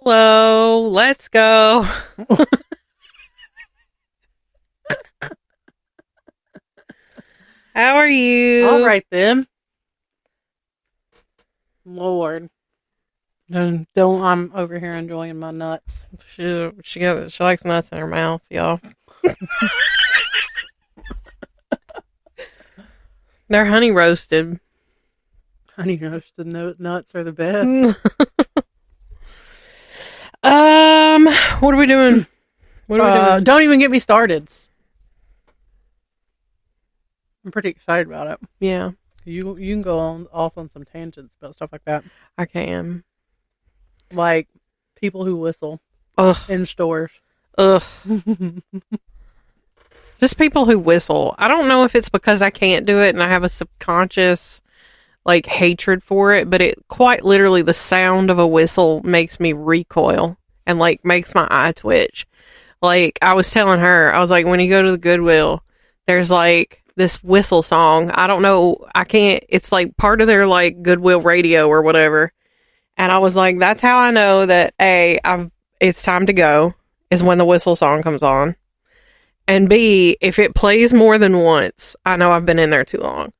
Hello, let's go. How are you? All right then. Lord. Don't I'm over here enjoying my nuts. She likes nuts in her mouth, y'all. They're honey roasted. Honey roasted nuts are the best. What are we doing? What are we doing? Don't even get me started. I'm pretty excited about it. Yeah, You can go off on some tangents about stuff like that. I can. Like people who whistle in stores. Ugh. Just people who whistle. I don't know if it's because I can't do it and I have a subconscious hatred for it, but it quite literally, the sound of a whistle makes me recoil and makes my eye twitch. I was telling her, I was like, when you go to the Goodwill, there's this whistle song. I don't know. I can't. It's part of their Goodwill radio or whatever. And I was like, that's how I know that it's time to go, is when the whistle song comes on. And B, if it plays more than once, I know I've been in there too long.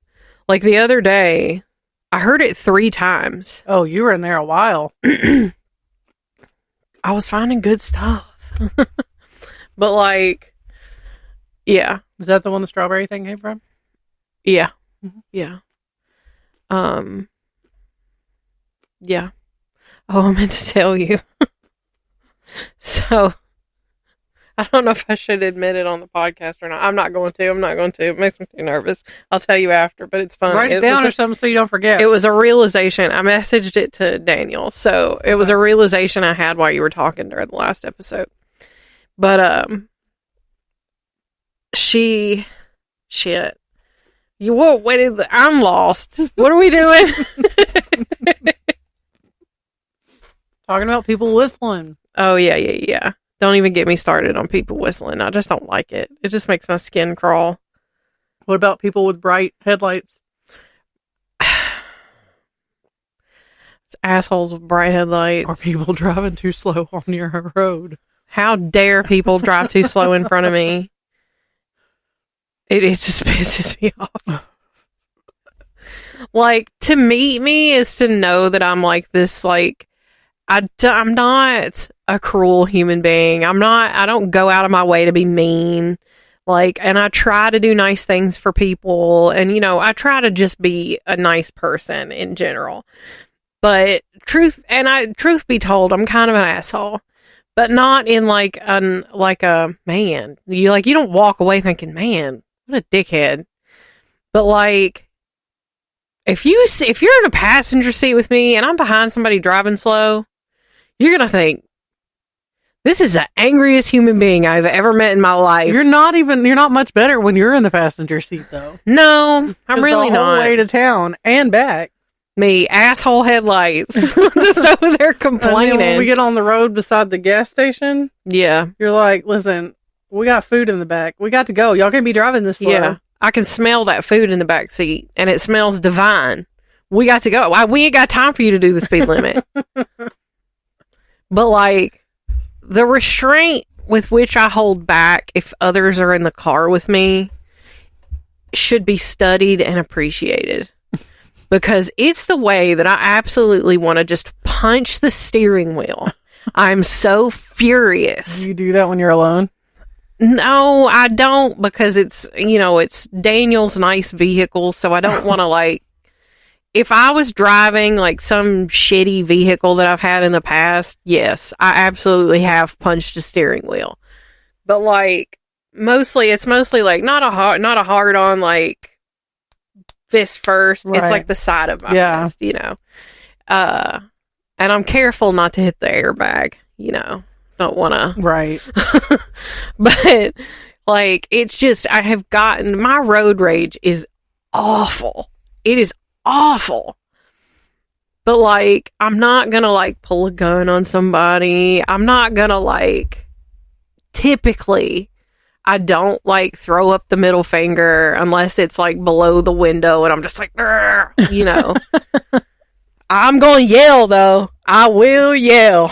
The other day, I heard it 3 times. Oh, you were in there a while. I was finding good stuff. But yeah. Is that the one the strawberry thing came from? Yeah. Mm-hmm. Yeah. Yeah. Oh, I meant to tell you. So, I don't know if I should admit it on the podcast or not. I'm not going to. It makes me too nervous. I'll tell you after, but it's fun. Write it down or something so you don't forget. It was a realization. I messaged it to Daniel. So, it was a realization I had while you were talking during the last episode. But, shit. I'm lost. What are we doing? Talking about people whistling. Oh, yeah. Don't even get me started on people whistling. I just don't like it. It just makes my skin crawl. What about people with bright headlights? It's assholes with bright headlights. Or people driving too slow on your road. How dare people drive too slow in front of me? It just pisses me off. To meet me is to know that I'm this, I'm not a cruel human being. I don't go out of my way to be mean. And I try to do nice things for people. And, I try to just be a nice person in general. But truth be told, I'm kind of an asshole. But not in a man. You don't walk away thinking, man, what a dickhead. But if you're in a passenger seat with me and I'm behind somebody driving slow, you're going to think, this is the angriest human being I've ever met in my life. You're not much better when you're in the passenger seat, though. No, I'm really the whole not. way to town and back. Me, asshole headlights. Just over there complaining. And then when we get on the road beside the gas station, yeah, you're like, listen, we got food in the back. We got to go. Y'all can be driving this slow. Yeah, I can smell that food in the back seat, and it smells divine. We got to go. We ain't got time for you to do the speed limit. But the restraint with which I hold back if others are in the car with me should be studied and appreciated. Because it's the way that I absolutely want to just punch the steering wheel. I'm so furious. You do that when you're alone? No, I don't, because it's Daniel's nice vehicle, so I don't want to if I was driving some shitty vehicle that I've had in the past, yes, I absolutely have punched a steering wheel. But it's mostly not a hard on fist first. Right. It's the side of my fist, and I'm careful not to hit the airbag, don't want to. Right. But it's just, I have gotten, my road rage is awful. It is awful. But I'm not gonna pull a gun on somebody. I'm not gonna typically I don't throw up the middle finger unless it's below the window and I'm just I'm going to yell though. I will yell.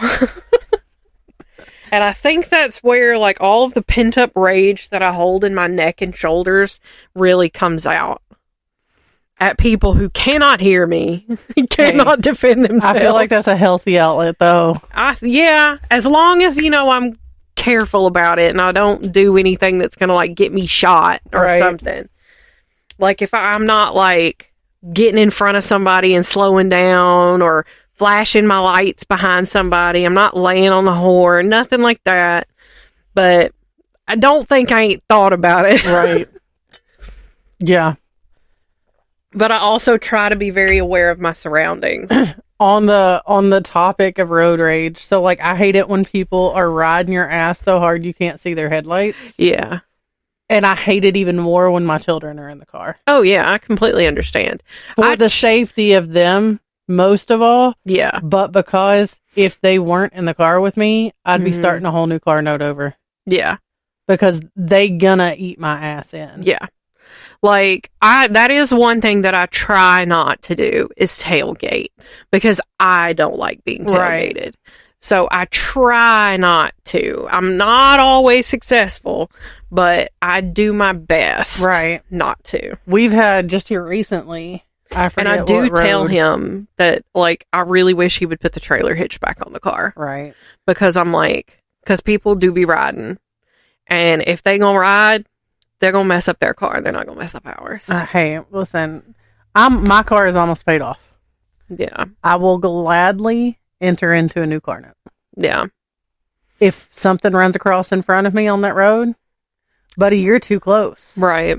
And I think that's where, like, all of the pent-up rage that I hold in my neck and shoulders really comes out. At people who cannot hear me, cannot defend themselves. I feel like that's a healthy outlet, though. Yeah, as long as, I'm careful about it and I don't do anything that's going to, like, get me shot or something. Like, if I'm not, like, getting in front of somebody and slowing down or flashing my lights behind somebody, I'm not laying on the horn, nothing like that. But I don't think I ain't thought about it. Right. Yeah. But I also try to be very aware of my surroundings. On the topic of road rage, so, like, I hate it when people are riding your ass so hard you can't see their headlights. Yeah. And I hate it even more when my children are in the car. Oh, yeah, I completely understand. For the safety of them, most of all. Yeah. But because if they weren't in the car with me, I'd be starting a whole new car note over. Yeah. Because they gonna eat my ass in. Yeah. Like, that is one thing that I try not to do is tailgate because I don't like being tailgated. Right. So I try not to. I'm not always successful, but I do my best not to. We've had just here recently, and I do tell him that, like, I really wish he would put the trailer hitch back on the car. Right. Because I'm like, because people do be riding. And if they gonna ride, they're gonna mess up their car. They're not gonna mess up ours. Hey, listen, my car is almost paid off. Yeah. I will gladly enter into a new car note. Yeah. If something runs across in front of me on that road, buddy, you're too close. Right.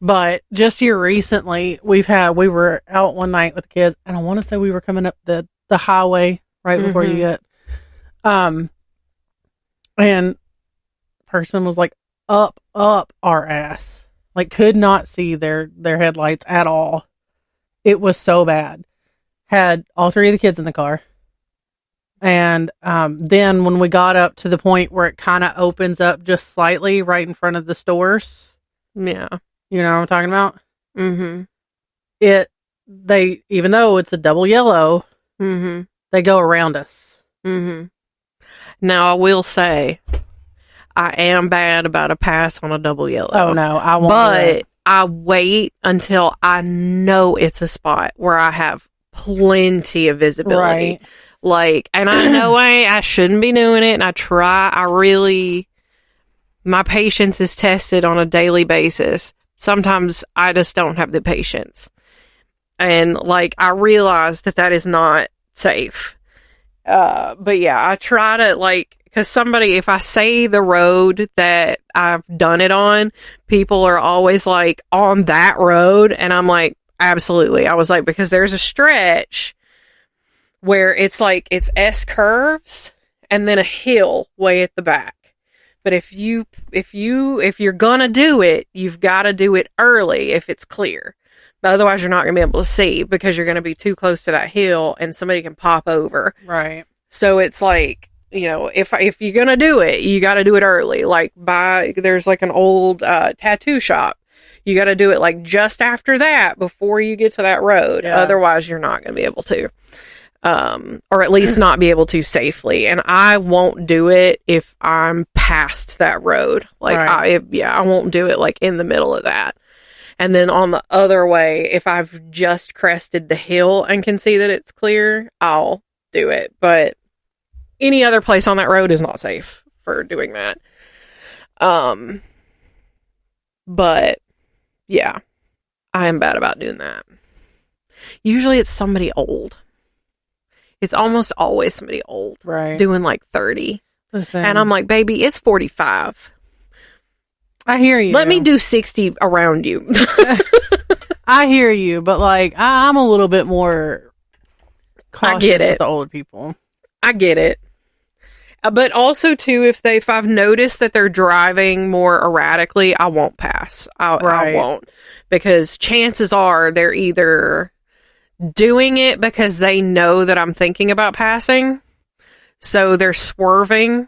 But just here recently, we were out one night with the kids, and I want to say we were coming up the highway right before you get, and person was like up our ass, like could not see their headlights at all. It was so bad. Had all three of the kids in the car. And then when we got up to the point where it kind of opens up just slightly right in front of the stores. Yeah. You know what I'm talking about? Mm-hmm. They, even though it's a double yellow, they go around us. Mm-hmm. Now, I will say, I am bad about a pass on a double yellow. Oh, no, I won't. But I wait until I know it's a spot where I have plenty of visibility. Right. Like, and I know I shouldn't be doing it, and my patience is tested on a daily basis. Sometimes I just don't have the patience. And, like, I realize that is not safe. But yeah, I try to, like, because if I say the road that I've done it on, people are always like, on that road. And I'm like, absolutely. I was like, because there's a stretch where it's like, it's S curves and then a hill way at the back. But if you're gonna do it, you've got to do it early if it's clear. But otherwise, you're not gonna be able to see because you're gonna be too close to that hill and somebody can pop over. Right. So it's like, if you're gonna do it, you got to do it early. Like there's like an old tattoo shop. You got to do it like just after that before you get to that road. Yeah. Otherwise, you're not gonna be able to. Or at least not be able to safely. And I won't do it if I'm past that road. Like, I won't do it like in the middle of that. And then on the other way, if I've just crested the hill and can see that it's clear, I'll do it. But any other place on that road is not safe for doing that. But yeah, I am bad about doing that. Usually it's somebody old. It's almost always somebody old. Right. Doing like 30. Listen. And I'm like, baby, it's 45. I hear you. Let me do 60 around you. I hear you, but like, I'm a little bit more cautious with the old people. I get it. But also, too, if I've noticed that they're driving more erratically, I won't pass. I won't. Because chances are they're either doing it because they know that I'm thinking about passing, so they're swerving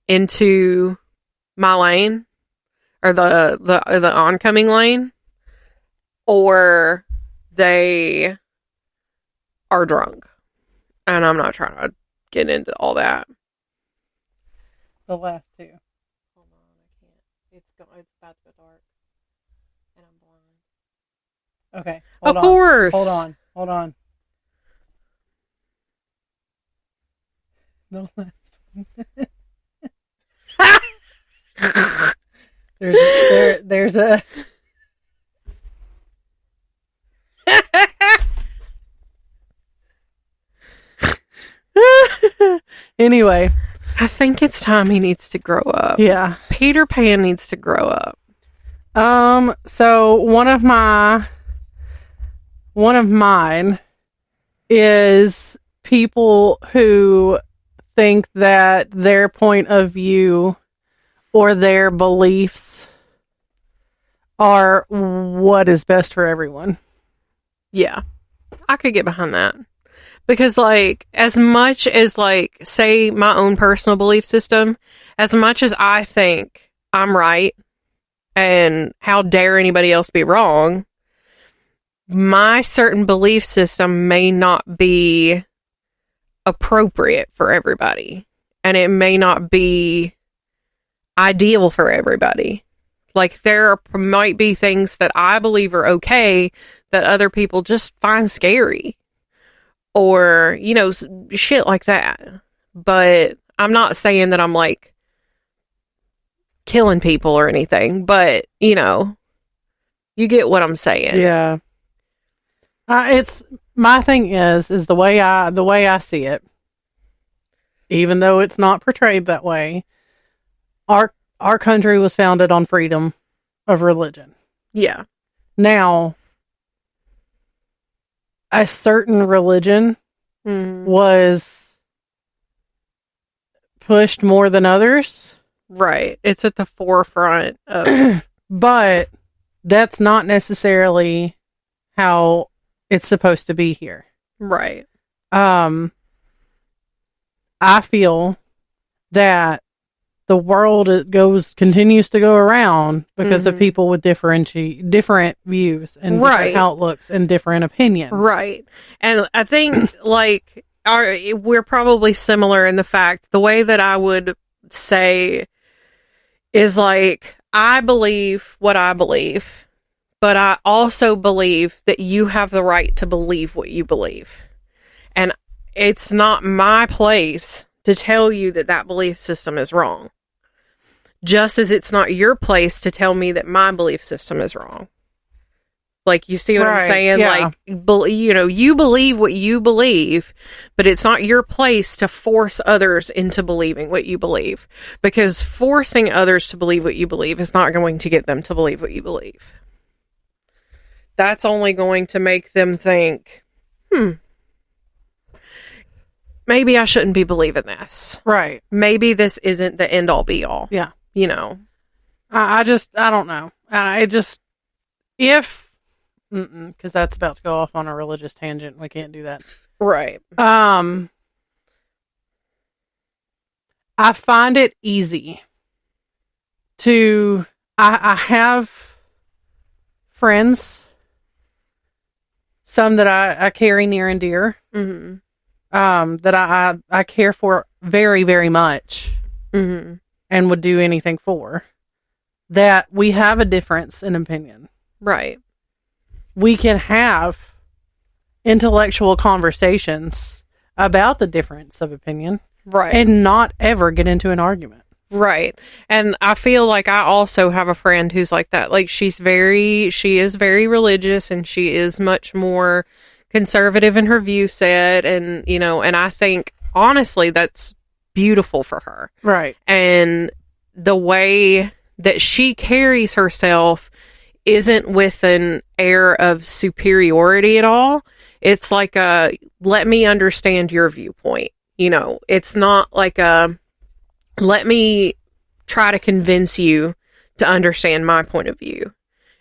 into my lane or the oncoming lane, or they are drunk, and I'm not trying to get into all that. The last two. Hold on, I can't. It's about to go dark, and I'm blind. Okay. Of course. Hold on. The last one. there's a Anyway, I think it's time he needs to grow up. yeah. Peter Pan needs to grow up. So one of mine is people who think that their point of view or their beliefs are what is best for everyone. Yeah. I could get behind that. Because, like, as much as, like, say my own personal belief system, as much as I think I'm right, and how dare anybody else be wrong, my certain belief system may not be appropriate for everybody. And it may not be ideal for everybody. Like, there might be things that I believe are okay that other people just find scary. Or, you know, shit like that. But I'm not saying that I'm, like, killing people or anything. But, you know, you get what I'm saying. Yeah. It's my thing is the way I see it, even though it's not portrayed that way, our country was founded on freedom of religion. Yeah. Now, a certain religion was pushed more than others. Right. It's at the forefront of... But that's not necessarily how it's supposed to be here. Right. I feel that the world continues to go around because of people with different views and different outlooks and different opinions. Right. And I think, like, we're probably similar in the fact, the way that I would say is, like, I believe what I believe, but I also believe that you have the right to believe what you believe. And it's not my place to tell you that that belief system is wrong. Just as it's not your place to tell me that my belief system is wrong. Like, you see what I'm saying? Yeah. Like, you know, you believe what you believe, but it's not your place to force others into believing what you believe. Because forcing others to believe what you believe is not going to get them to believe what you believe. That's only going to make them think, maybe I shouldn't be believing this. Right. Maybe this isn't the end all be all. Yeah. You know. I don't know. Because that's about to go off on a religious tangent. We can't do that. Right. I find it easy to, I have friends, some that I carry near and dear, that I care for very, very much, and would do anything for, that we have a difference in opinion. Right. We can have intellectual conversations about the difference of opinion. Right. And not ever get into an argument. Right. And I feel like I also have a friend who's like that. Like, she is very religious, and she is much more conservative in her view set. And, you know, and I think, honestly, that's beautiful for her. Right. And the way that she carries herself isn't with an air of superiority at all. It's like let me understand your viewpoint. You know, it's not like let me try to convince you to understand my point of view.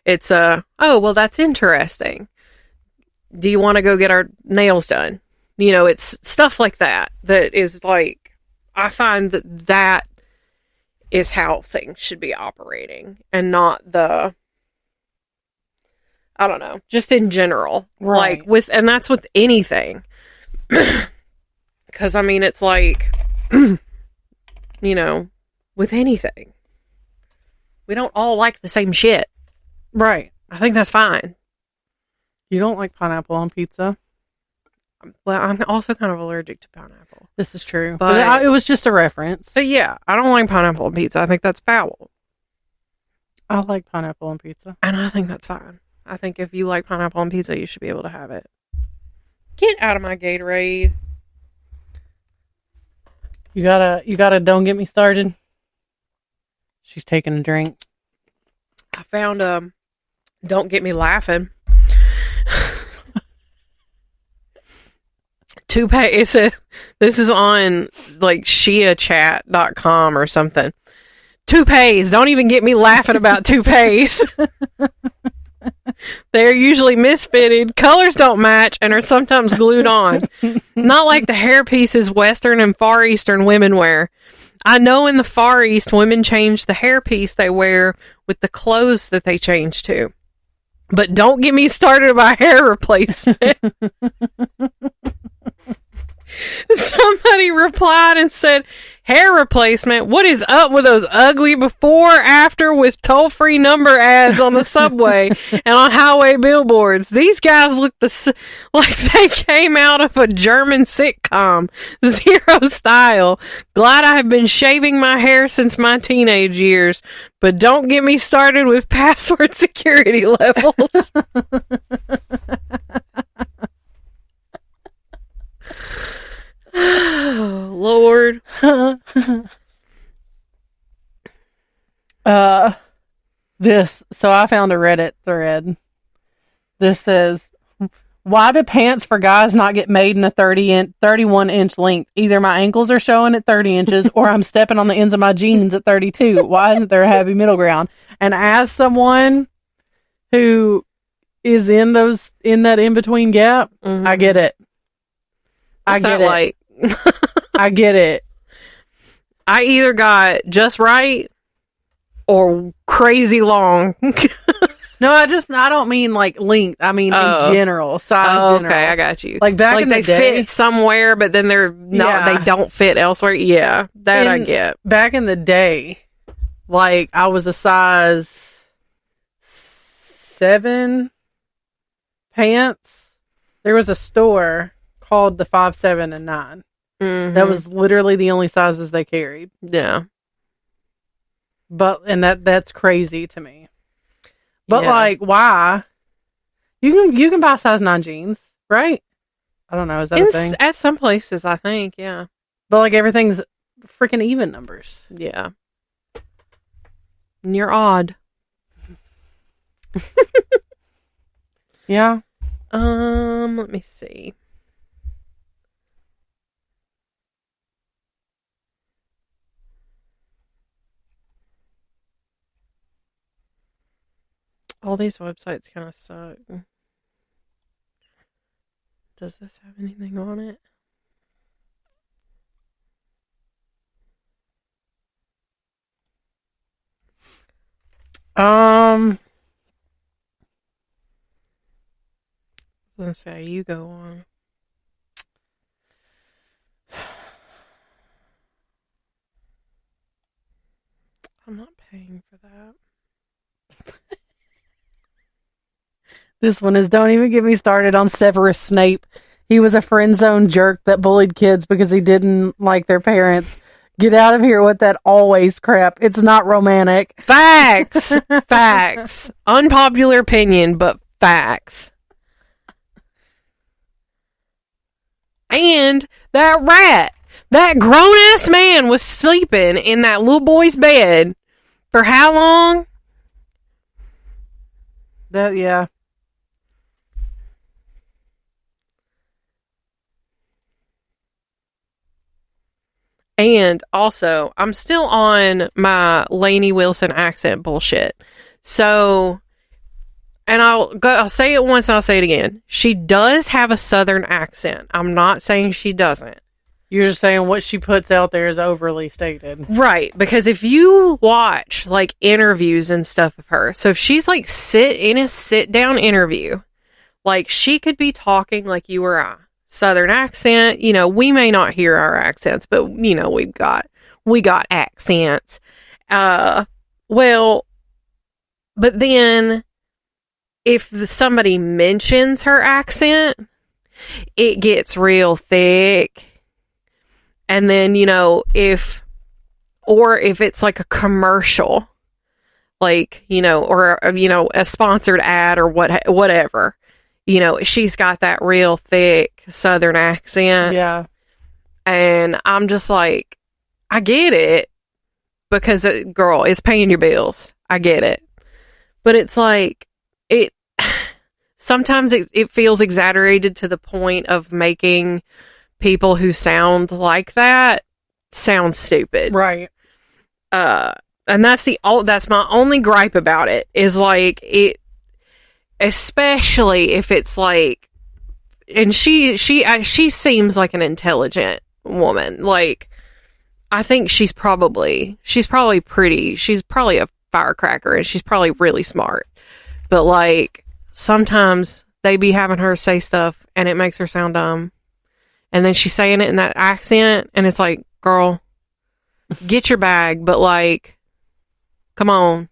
It's oh, well, that's interesting. Do you want to go get our nails done? You know, it's stuff like that is like, I find that is how things should be operating, and not I don't know, just in general. Right. Like, and that's with anything. Because, I mean, it's like, you know, with anything. We don't all like the same shit. Right. I think that's fine. You don't like pineapple on pizza? Well, I'm also kind of allergic to pineapple. This is true. But it was just a reference. But yeah, I don't like pineapple on pizza. I think that's foul. I like pineapple on pizza. And I think that's fine. I think if you like pineapple on pizza, you should be able to have it. Get out of my Gatorade. You gotta don't get me started. She's taking a drink. I found Don't Get Me Laughing. This is on like chit-chat.com or something. Toupees. Don't even get me laughing about toupees. They're usually misfitted, colors don't match, and are sometimes glued on. Not like the hairpieces Western and Far Eastern women wear. I know in the Far East, women change the hairpiece they wear with the clothes that they change to. But don't get me started about hair replacement. Somebody replied and said, hair replacement? What is up with those ugly before, after with toll-free number ads on the subway and on highway billboards? These guys look like they came out of a German sitcom. Zero style. Glad I have been shaving my hair since my teenage years, but don't get me started with password security levels. Lord. So I found a Reddit thread. This says, why do pants for guys not get made in a 31 inch length? Either my ankles are showing at 30 inches or I'm stepping on the ends of my jeans at 32. Why isn't there a happy middle ground? And as someone who is in that in-between gap, I get it. What's that like? I get it. I either got just right or crazy long. No, I don't mean like length. I mean in general, size. General. Okay, I got you. Like back in the day, they fit somewhere, but then they're not. They don't fit elsewhere. Yeah, that I get. Back in the day, like I was a size 7 pants. There was a store called the 5, 7, and 9. Mm-hmm. That was literally the only sizes they carried. Yeah. That's crazy to me. But like, why? You can buy size 9 jeans, right? I don't know. Is that a thing? At some places, I think, yeah. But like everything's freaking even numbers. Yeah. And you're odd. Yeah. Let me see. All these websites kind of suck. Does this have anything on it? Let's say you go on. I'm not paying for that. This one is, don't even get me started on Severus Snape. He was a friend zone jerk that bullied kids because he didn't like their parents. Get out of here with that always crap. It's not romantic. Facts. Facts. Unpopular opinion, but facts. And that grown-ass man was sleeping in that little boy's bed for how long? Yeah. And also, I'm still on my Lainey Wilson accent bullshit. So, and I'll say it once and I'll say it again. She does have a Southern accent. I'm not saying she doesn't. You're just saying what she puts out there is overly stated. Right. Because if you watch like interviews and stuff of her, so if she's like in a sit down interview, like she could be talking like you or I. Southern accent, we may not hear our accents, but we've got we got accents. Well, but then if somebody mentions her accent, it gets real thick. And then, if it's like a commercial, like, or, a sponsored ad or whatever, she's got that real thick Southern accent. Yeah. And I'm just like, I get it because, girl, it's paying your bills. I get it. But it's like, sometimes it feels exaggerated to the point of making people who sound like that sound stupid. Right. And that's my only gripe about it, is like it, especially if it's like, and she seems like an intelligent woman. Like, I think she's probably a firecracker, and she's probably really smart. But like, sometimes they be having her say stuff and it makes her sound dumb. And then she's saying it in that accent, and it's like, girl, get your bag, but like, come on.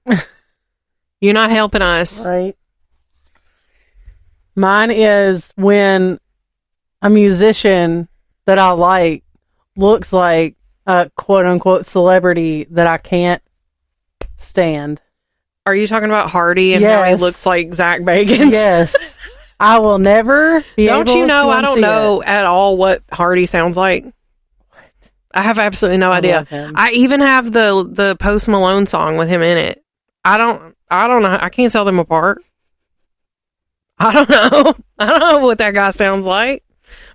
You're not helping us. Right. Mine is when a musician that I like looks like a quote unquote celebrity that I can't stand. Are you talking about Hardy and how he looks like Zach Bagans? Yes. I will never be able to I don't know at all what Hardy sounds like. What? I have absolutely no idea. I even have the Post Malone song with him in it. I don't know. I can't tell them apart. I don't know. I don't know what that guy sounds like.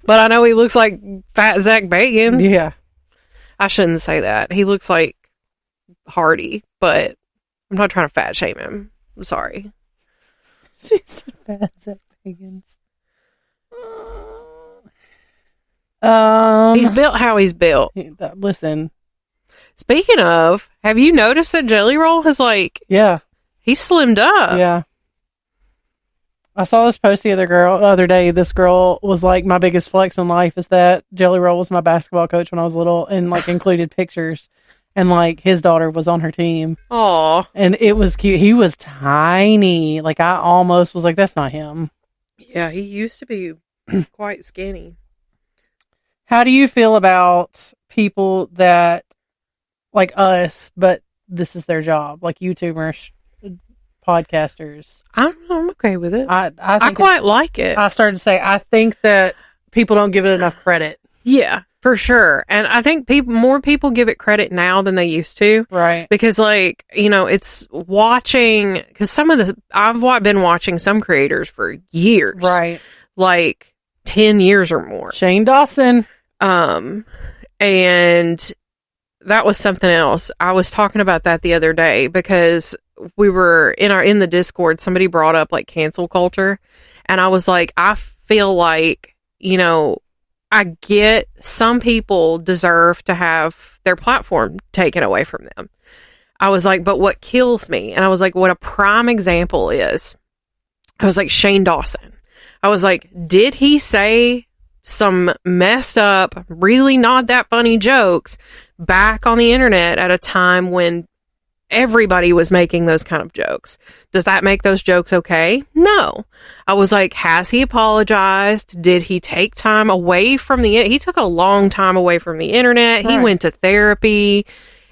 But I know he looks like fat Zach Bagans. Yeah. I shouldn't say that. He looks like Hardy, but I'm not trying to fat shame him. I'm sorry. She's fat Zach Bagans. He's built how he's built. Listen. Speaking of, have you noticed that Jelly Roll has Yeah. He's slimmed up. Yeah. I saw this post the other day. This girl was like, my biggest flex in life is that Jelly Roll was my basketball coach when I was little, and included pictures, and his daughter was on her team. Aw. And it was cute. He was tiny. I almost was like, that's not him. Yeah, he used to be quite skinny. How do you feel about people that, like us, but this is their job, like YouTubers, podcasters? I'm okay with it. I quite like it. I started to say, I think that people don't give it enough credit. Yeah, for sure. And I think more people give it credit now than they used to. Right. Because it's watching, because I've been watching some creators for years. Right. 10 years or more. Shane Dawson. And that was something else. I was talking about that the other day because we were in the Discord, somebody brought up cancel culture, and I was like, I feel like, I get some people deserve to have their platform taken away from them. I was like, but what kills me, and I was like, what a prime example is, I was like, Shane Dawson. I was like, did he say some messed up, really not that funny jokes back on the internet at a time when everybody was making those kind of jokes? Does that make those jokes okay? No. I was like, has he apologized? Did he take time away from he took a long time away from the internet. Right. He went to therapy.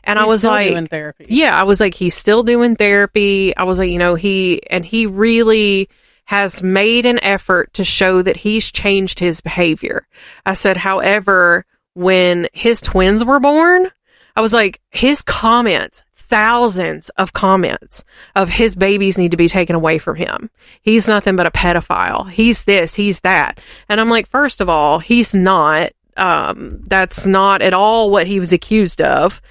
And I was like, doing therapy. Yeah, I was like, he's still doing therapy. I was like, he really has made an effort to show that he's changed his behavior. I said, however, when his twins were born, I was like, his comments, thousands of comments of his babies need to be taken away from him. He's nothing but a pedophile. He's this, he's that. And I'm like, first of all, he's not. That's not at all what he was accused of.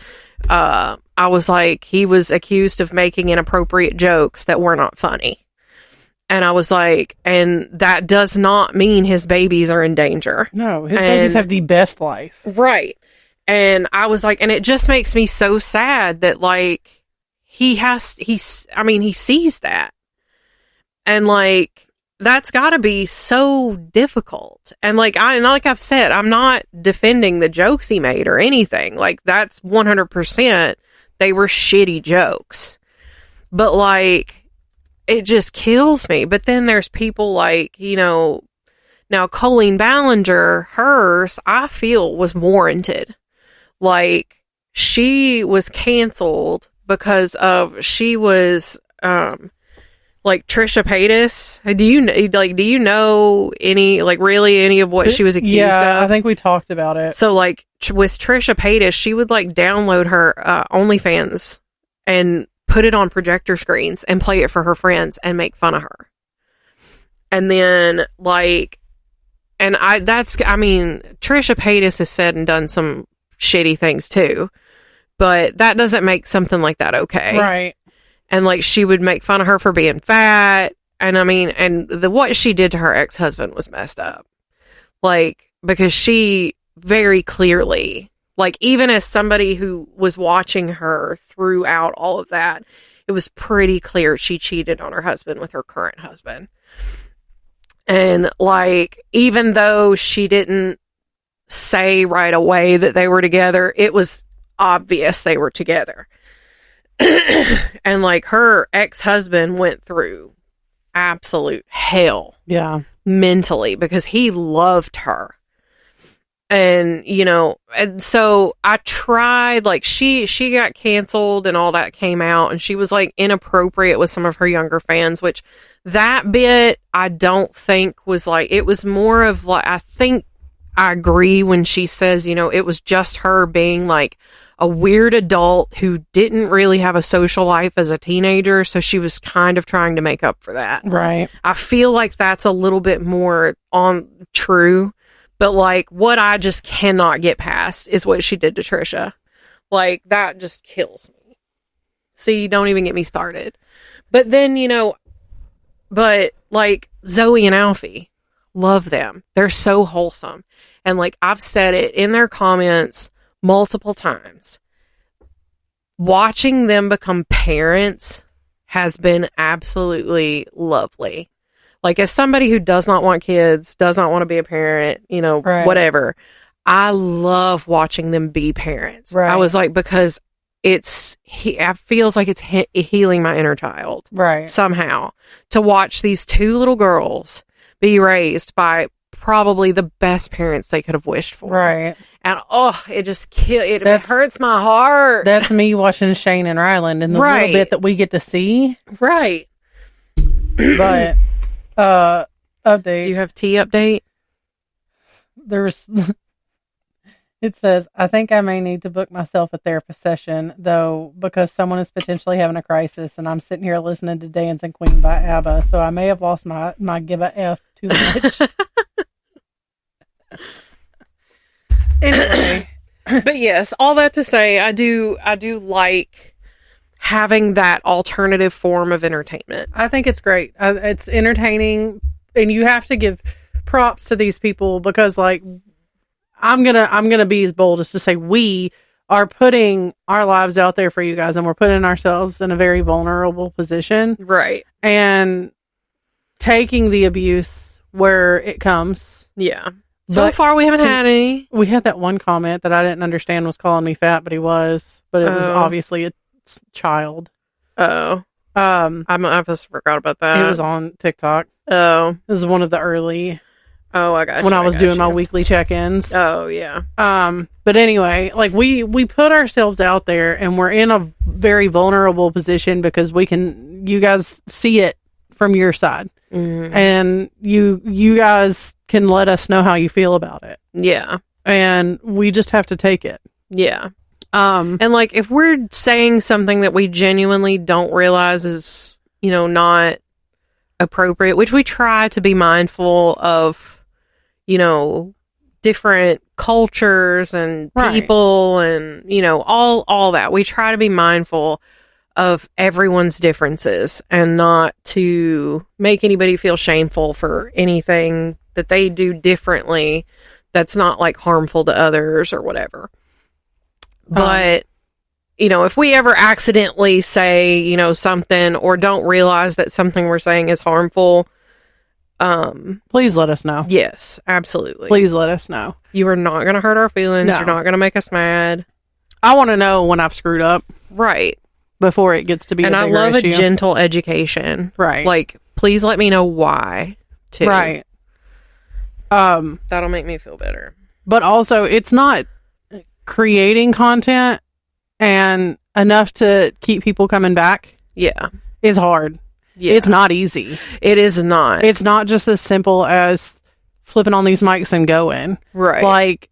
I was like, he was accused of making inappropriate jokes that were not funny. And I was like, and that does not mean his babies are in danger. No, his babies have the best life. Right. And I was like, and it just makes me so sad that he sees that. And that's got to be so difficult. And like I've said, I'm not defending the jokes he made or anything. Like, that's 100%. They were shitty jokes. But like, it just kills me. But then there's people like, now Colleen Ballinger, hers, I feel, was warranted. Like, she was canceled because she was like Trisha Paytas. Do you know any, like, really any of what she was accused of? Yeah, I think we talked about it. So like with Trisha Paytas, she would like download her OnlyFans and put it on projector screens and play it for her friends and make fun of her. And then like, Trisha Paytas has said and done some shitty things too, but that doesn't make something like that okay. Right. And like, she would make fun of her for being fat. And what she did to her ex-husband was messed up. Like, because she very clearly, like, even as somebody who was watching her throughout all of that, it was pretty clear she cheated on her husband with her current husband. And like, even though she didn't say right away that they were together, it was obvious they were together. And like, her ex-husband went through absolute hell. Yeah. Mentally, because he loved her. And, and so I tried, like, she got canceled and all that came out, and she was like inappropriate with some of her younger fans, which that bit I don't think was like, it was more of like, I think I agree when she says, it was just her being like a weird adult who didn't really have a social life as a teenager, so she was kind of trying to make up for that. Right. I feel like that's a little bit more true, but like, what I just cannot get past is what she did to Trisha. Like, that just kills me. See, don't even get me started. But then, but like, Zoe and Alfie, love them. They're so wholesome. And like, I've said it in their comments multiple times. Watching them become parents has been absolutely lovely. Like, as somebody who does not want kids, does not want to be a parent, right. Whatever, I love watching them be parents. Right. I was like, because it feels like it's healing my inner child. Right. Somehow. To watch these two little girls be raised by probably the best parents they could have wished for. Right. And it just it hurts my heart. That's me watching Shane and Ryland and the little bit that we get to see. Right. But update. Do you have tea update? It says, I think I may need to book myself a therapist session, though, because someone is potentially having a crisis, and I'm sitting here listening to Dancing Queen by ABBA, so I may have lost my give a F too much. Anyway. But yes, all that to say, I do like having that alternative form of entertainment. I think it's great. It's entertaining, and you have to give props to these people, because like, I'm gonna be as bold as to say we are putting our lives out there for you guys, and we're putting ourselves in a very vulnerable position, right? And taking the abuse where it comes. Yeah. So far, we haven't had any. We had that one comment that I didn't understand was calling me fat, but it was obviously a child. Oh. I just forgot about that. It was on TikTok. Oh. This is one of the early. Oh, I got you. When I was doing my weekly check-ins. Oh, yeah. But anyway, like we put ourselves out there, and we're in a very vulnerable position because you guys see it from your side. Mm-hmm. And you guys can let us know how you feel about it. Yeah. And we just have to take it. Yeah. And like, if we're saying something that we genuinely don't realize is, not appropriate, which we try to be mindful of, different cultures and people, and, all that. We try to be mindful of everyone's differences and not to make anybody feel shameful for anything that they do differently that's not like harmful to others or whatever. But, if we ever accidentally say, something, or don't realize that something we're saying is harmful, Please let us know. Yes, absolutely. Please let us know. You are not going to hurt our feelings. No. You're not going to make us mad. I want to know when I've screwed up. Right. Before it gets to be and a bigger I love issue. a gentle education. Right. Like, please let me know why, too. Right. That'll make me feel better. But also, it's not creating content and enough to keep people coming back. Yeah. Is hard. Yeah. It's not easy. It is not. It's not just as simple as flipping on these mics and going. Right. Like,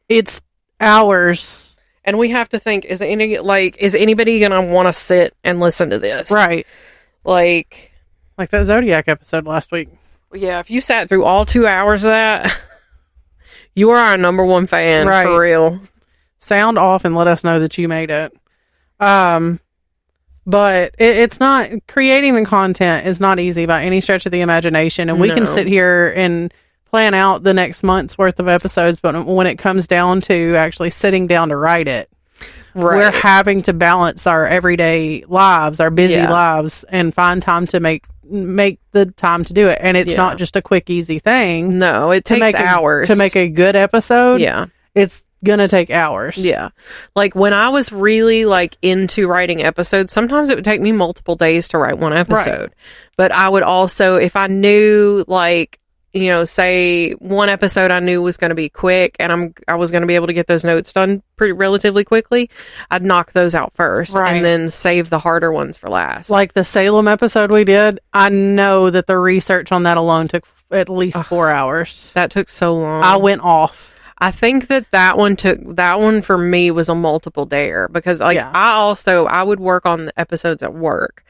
it's hours. And we have to think, is anybody going to want to sit and listen to this? Right. Like that Zodiac episode last week. Yeah, if you sat through all 2 hours of that, you are our number one fan, right. For real. Sound off and let us know that you made it. But it's not, creating the content is not easy by any stretch of the imagination. And we can sit here and plan out the next month's worth of episodes, but when it comes down to actually sitting down to write it, we're having to balance our everyday lives, our busy lives, and find time to make the time to do it. And it's not just a quick, easy thing. No, it takes hours. To make a good episode, it's gonna take hours. Yeah. Like, when I was really, into writing episodes, sometimes it would take me multiple days to write one episode. Right. But I would also, if I knew, say one episode I knew was going to be quick and I was going to be able to get those notes done relatively quickly, I'd knock those out first and then save the harder ones for last. Like the Salem episode we did, I know that the research on that alone took at least 4 hours. That took so long. I went off. I think that one for me was a multiple dayer because I would work on the episodes at work.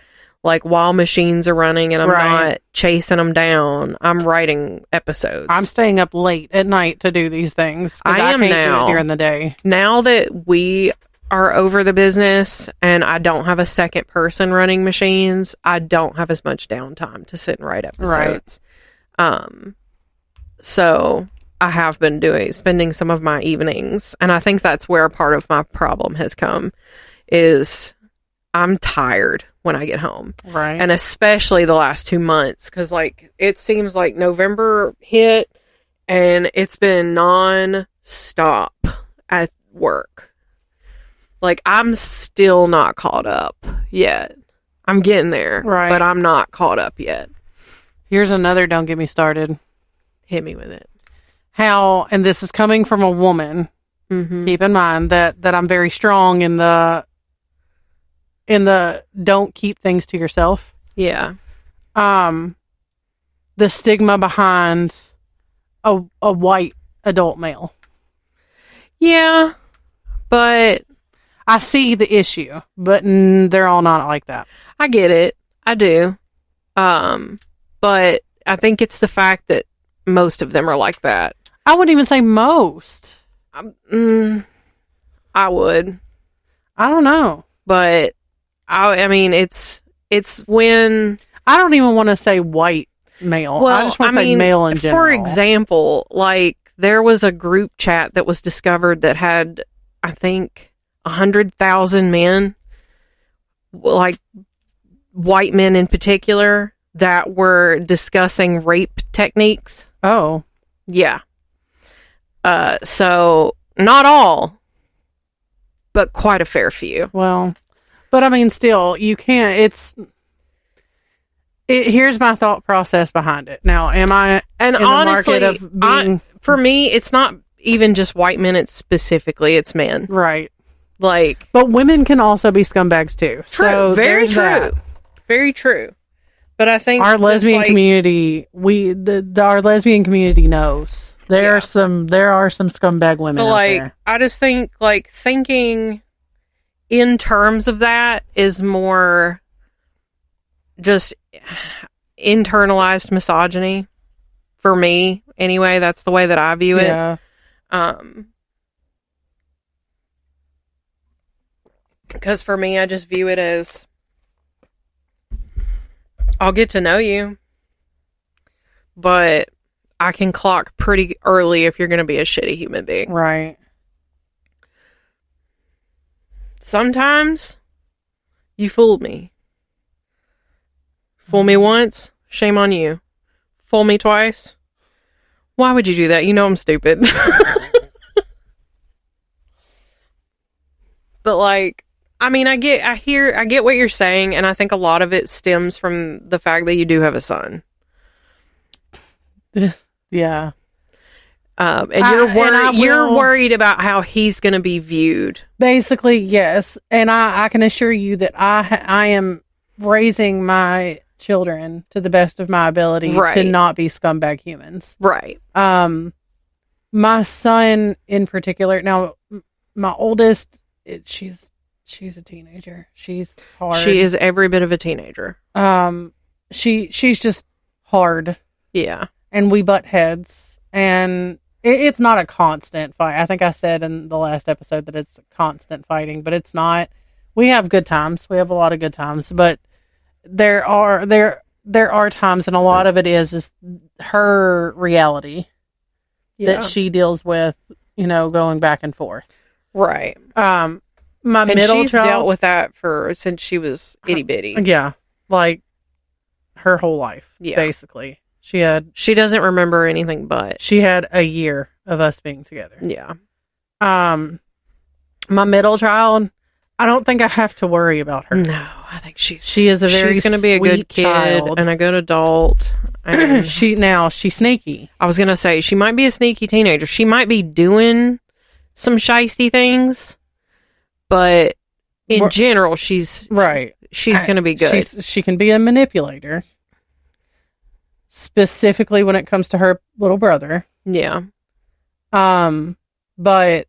Like, while machines are running and I'm not chasing them down, I'm writing episodes. I'm staying up late at night to do these things. I am can't now. Do it during the day. Now that we are over the business and I don't have a second person running machines, I don't have as much downtime to sit and write episodes. So I have been spending some of my evenings, and I think that's where a part of my problem has come, is I'm tired when I get home. Right. And especially the last 2 months, because it seems like November hit and it's been non-stop at work. I'm still not caught up yet. I'm getting there, but I'm not caught up yet. Here's another don't get me started. Hit me with it. How, and this is coming from a woman, keep in mind that I'm very strong in the don't keep things to yourself. Yeah. The stigma behind a white adult male. Yeah. But I see the issue, but they're all not like that. I get it. I do. But I think it's the fact that most of them are like that. I wouldn't even say most. I would. I don't know. But I mean, it's when... I don't even want to say white male. Well, I just want to say male in general. For example, there was a group chat that was discovered that had, I think, 100,000 men, white men in particular, that were discussing rape techniques. Oh. Yeah. So, not all, but quite a fair few. Well, but I mean, still, you can't, here's my thought process behind it. Now, am I in honestly, the market of being... for me, it's not even just white men, it's men. Right. But women can also be scumbags too. True. So very true. That. Very true. But I think our lesbian community, our lesbian community knows there are some scumbag women out there. I just think thinking in terms of that is more just internalized misogyny for me. Anyway, that's the way that I view it. Yeah. Because for me, I just view it as, I'll get to know you, but I can clock pretty early if you're going to be a shitty human being. Right. Sometimes you fooled me. Fool me once, shame on you. Fool me twice? Why would you do that? You know I'm stupid. But like, I mean, I get what you're saying, and I think a lot of it stems from the fact that you do have a son. Yeah. And you're worried about how he's going to be viewed. Basically, yes. And I can assure you that I am raising my children to the best of my ability to not be scumbag humans. Right. My son in particular, now my oldest, she's a teenager. She's hard. She is every bit of a teenager. She's just hard. Yeah. And we butt heads, and it's not a constant fight. I think I said in the last episode that it's constant fighting, but it's not. We have good times. We have a lot of good times, but there are times, and a lot of it is her reality that she deals with, going back and forth. Right. She's dealt with that since she was itty bitty. Yeah. Like her whole life, basically. She doesn't remember anything but. She had a year of us being together. Yeah. My middle child, I don't think I have to worry about her. No, I think she's she's going to be a good kid child. And a good adult. She's sneaky. I was going to say, she might be a sneaky teenager. She might be doing some shisty things, but in general, she's right. She's going to be good. She can be a manipulator, specifically when it comes to her little brother. Yeah. But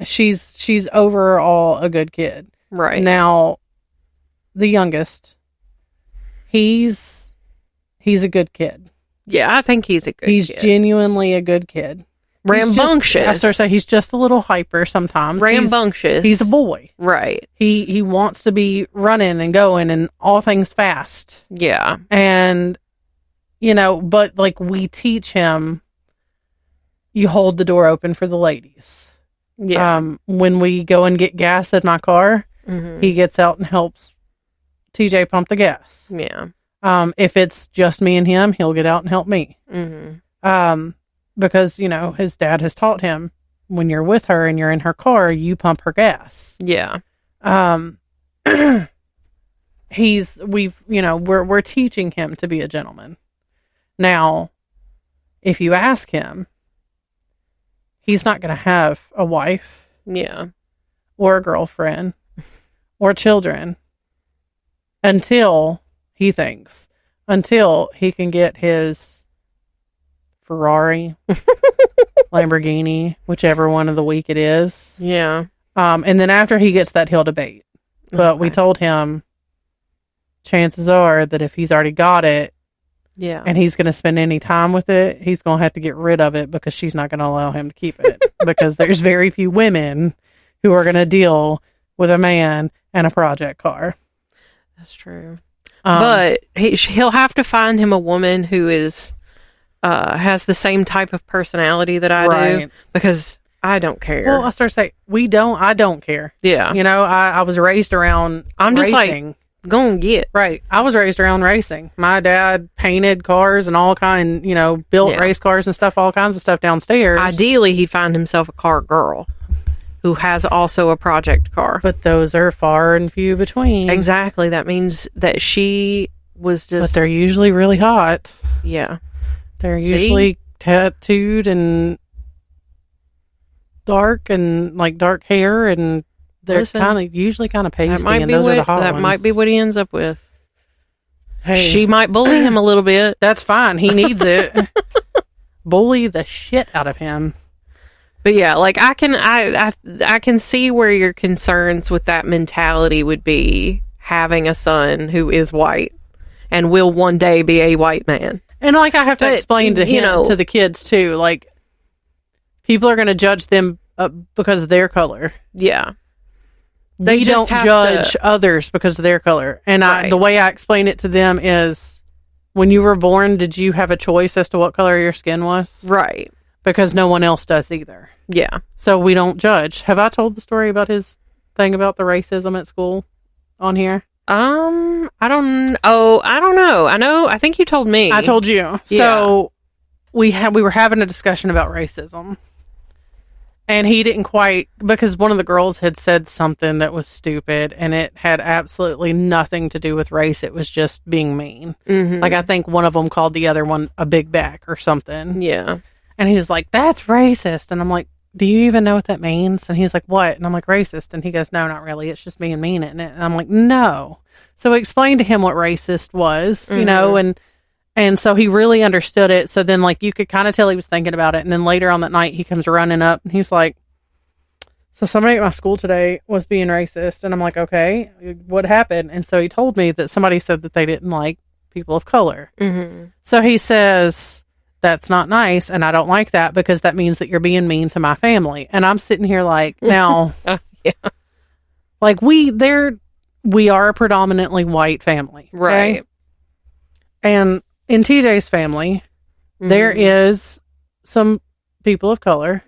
she's overall a good kid. Right. Now, the youngest, he's a good kid. Yeah, I think he's a good kid. He's genuinely a good kid. Rambunctious. I start to say he's just a little hyper sometimes. Rambunctious. He's a boy. Right. He wants to be running and going and all things fast. Yeah. And, but like we teach him, you hold the door open for the ladies. Yeah. When we go and get gas in my car, he gets out and helps TJ pump the gas. Yeah. If it's just me and him, he'll get out and help me. Mm-hmm. Because, his dad has taught him when you're with her and you're in her car, you pump her gas. Yeah. We're teaching him to be a gentleman. Now, if you ask him, he's not going to have a wife. Yeah. Or a girlfriend or children until he can get his Ferrari, Lamborghini, whichever one of the week it is. Yeah. And then after he gets that, he'll debate. But we told him, chances are that if he's already got it, and he's going to spend any time with it, he's going to have to get rid of it because she's not going to allow him to keep it. Because there's very few women who are going to deal with a man and a project car. That's true. But he'll have to find him a woman who is has the same type of personality that I do, because I don't care. Well, I start to say, I don't care. Yeah. I was raised around racing. Go and get. Right. I was raised around racing. My dad painted cars and all kind, built race cars and stuff, all kinds of stuff downstairs. Ideally, he'd find himself a car girl who has also a project car. But those are far and few between. Exactly. That means that she was just... But they're usually really hot. Yeah. They're usually tattooed and dark and like dark hair, and they're usually kind of pasty, and those are the hot ones. That might be what he ends up with. Hey. She might bully him a little bit. That's fine. He needs it. Bully the shit out of him. But yeah, like I can see where your concerns with that mentality would be, having a son who is white and will one day be a white man. And like I have to explain to him, to the kids too, like people are going to judge them because of their color. Yeah. They don't judge others because of their color. And the way I explain it to them is, when you were born, did you have a choice as to what color your skin was? Right. Because no one else does either. Yeah. So we don't judge. Have I told the story about his thing about the racism at school on here? I don't know. I think you told me. I told you. Yeah. So we were having a discussion about racism. And he didn't quite, because one of the girls had said something that was stupid, and it had absolutely nothing to do with race. It was just being mean. Mm-hmm. Like, I think one of them called the other one a big back or something. Yeah. And he was like, that's racist. And I'm like, do you even know what that means? And he's like, what? And I'm like, racist. And he goes, no, not really. It's just being mean, isn't it? And I'm like, no. So I explained to him what racist was, you know, and so he really understood it. So then, like, you could kind of tell he was thinking about it. And then later on that night, he comes running up and he's like, so somebody at my school today was being racist. And I'm like, okay, what happened? And so he told me that somebody said that they didn't like people of color. Mm-hmm. So he says, that's not nice. And I don't like that because that means that you're being mean to my family. And I'm sitting here like, now, yeah. Like, we are a predominantly white family. Okay? Right. And in TJ's family, there is some people of color,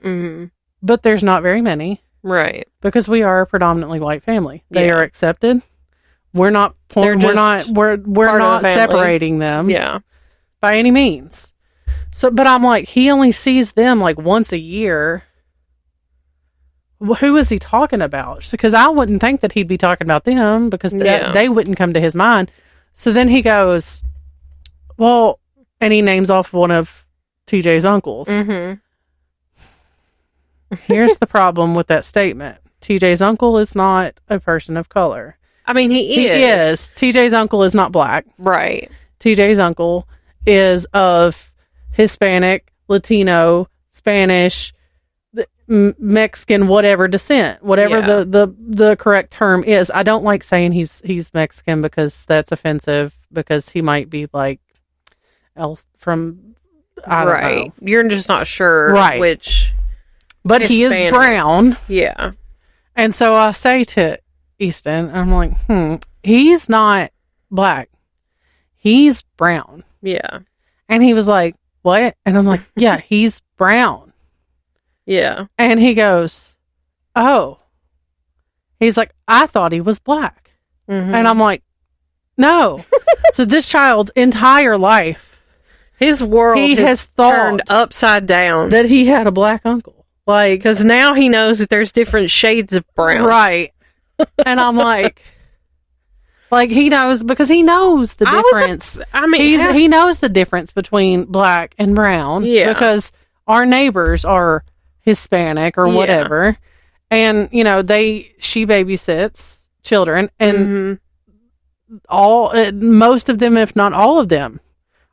but there's not very many. Right. Because we are a predominantly white family. They are accepted. We're not we're not separating them. Yeah. By any means. So, but I'm like, he only sees them like once a year. Who is he talking about? Because I wouldn't think that he'd be talking about them because they wouldn't come to his mind. So then he goes, well, and he names off one of TJ's uncles. Mm-hmm. Here's the problem with that statement. TJ's uncle is not a person of color. I mean, he is. He is. TJ's uncle is not black. Right. TJ's uncle is of Hispanic, Latino, Spanish, Mexican, whatever descent, whatever the correct term is. I don't like saying he's Mexican because that's offensive, because he might be like from I don't know. You're just not sure which. But Hispanic. He is brown. Yeah. And so I say to Easton, I'm like, he's not black. He's brown. Yeah. And he was like, what? And I'm like, yeah, he's brown. Yeah. And he goes, oh. He's like, I thought he was black. Mm-hmm. And I'm like, no. So this child's entire life, his world has turned upside down. That he had a black uncle. Like, because now he knows that there's different shades of brown. Right. And I'm like he knows, because he knows the difference. He knows the difference between black and brown. Yeah. Because our neighbors are Hispanic or whatever. And, you know, she babysits children, and most of them, if not all of them,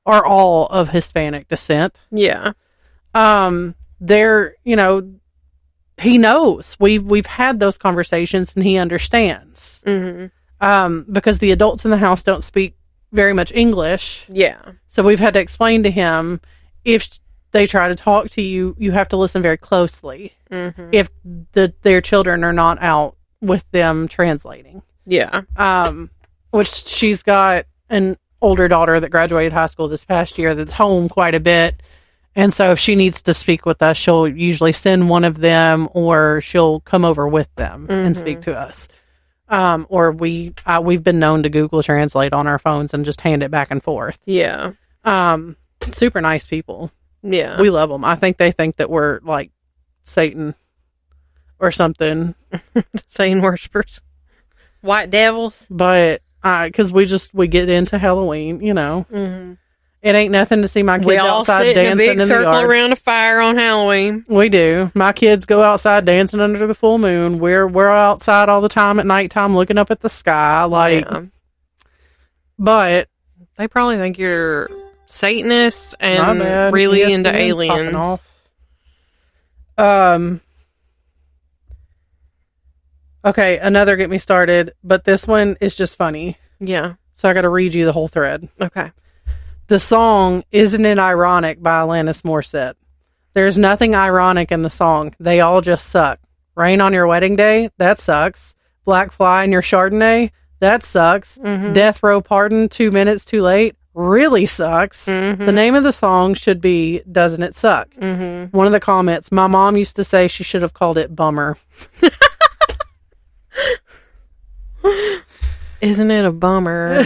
are all of Hispanic descent. Yeah. They're, you know, he knows. We've had those conversations, and he understands. Mm-hmm. Because the adults in the house don't speak very much English. Yeah. So we've had to explain to him, if they try to talk to you, you have to listen very closely. Mm-hmm. If their children are not out with them translating. Yeah. Which she's got an older daughter that graduated high school this past year that's home quite a bit. And so if she needs to speak with us, she'll usually send one of them, or she'll come over with them and speak to us. Or we've been known to Google Translate on our phones and just hand it back and forth. Yeah. Super nice people. Yeah. We love them. I think they think that we're like Satan or something. Satan worshippers. White devils. But because we get into Halloween, you know. Mm-hmm. It ain't nothing to see my kids outside dancing in the yard. We all sit in a big circle around a fire on Halloween. We do. My kids go outside dancing under the full moon. We're outside all the time at nighttime looking up at the sky. But they probably think you're Satanists and really into aliens. Okay, another get me started, but this one is just funny. Yeah. So I got to read you the whole thread. Okay. The song Isn't It Ironic by Alanis Morissette. There's nothing ironic in the song. They all just suck. Rain on your wedding day? That sucks. Black fly in your Chardonnay? That sucks. Mm-hmm. Death row pardon 2 minutes too late? Really sucks. Mm-hmm. The name of the song should be Doesn't It Suck? Mm-hmm. One of the comments, my mom used to say she should have called it Bummer. Isn't it a bummer?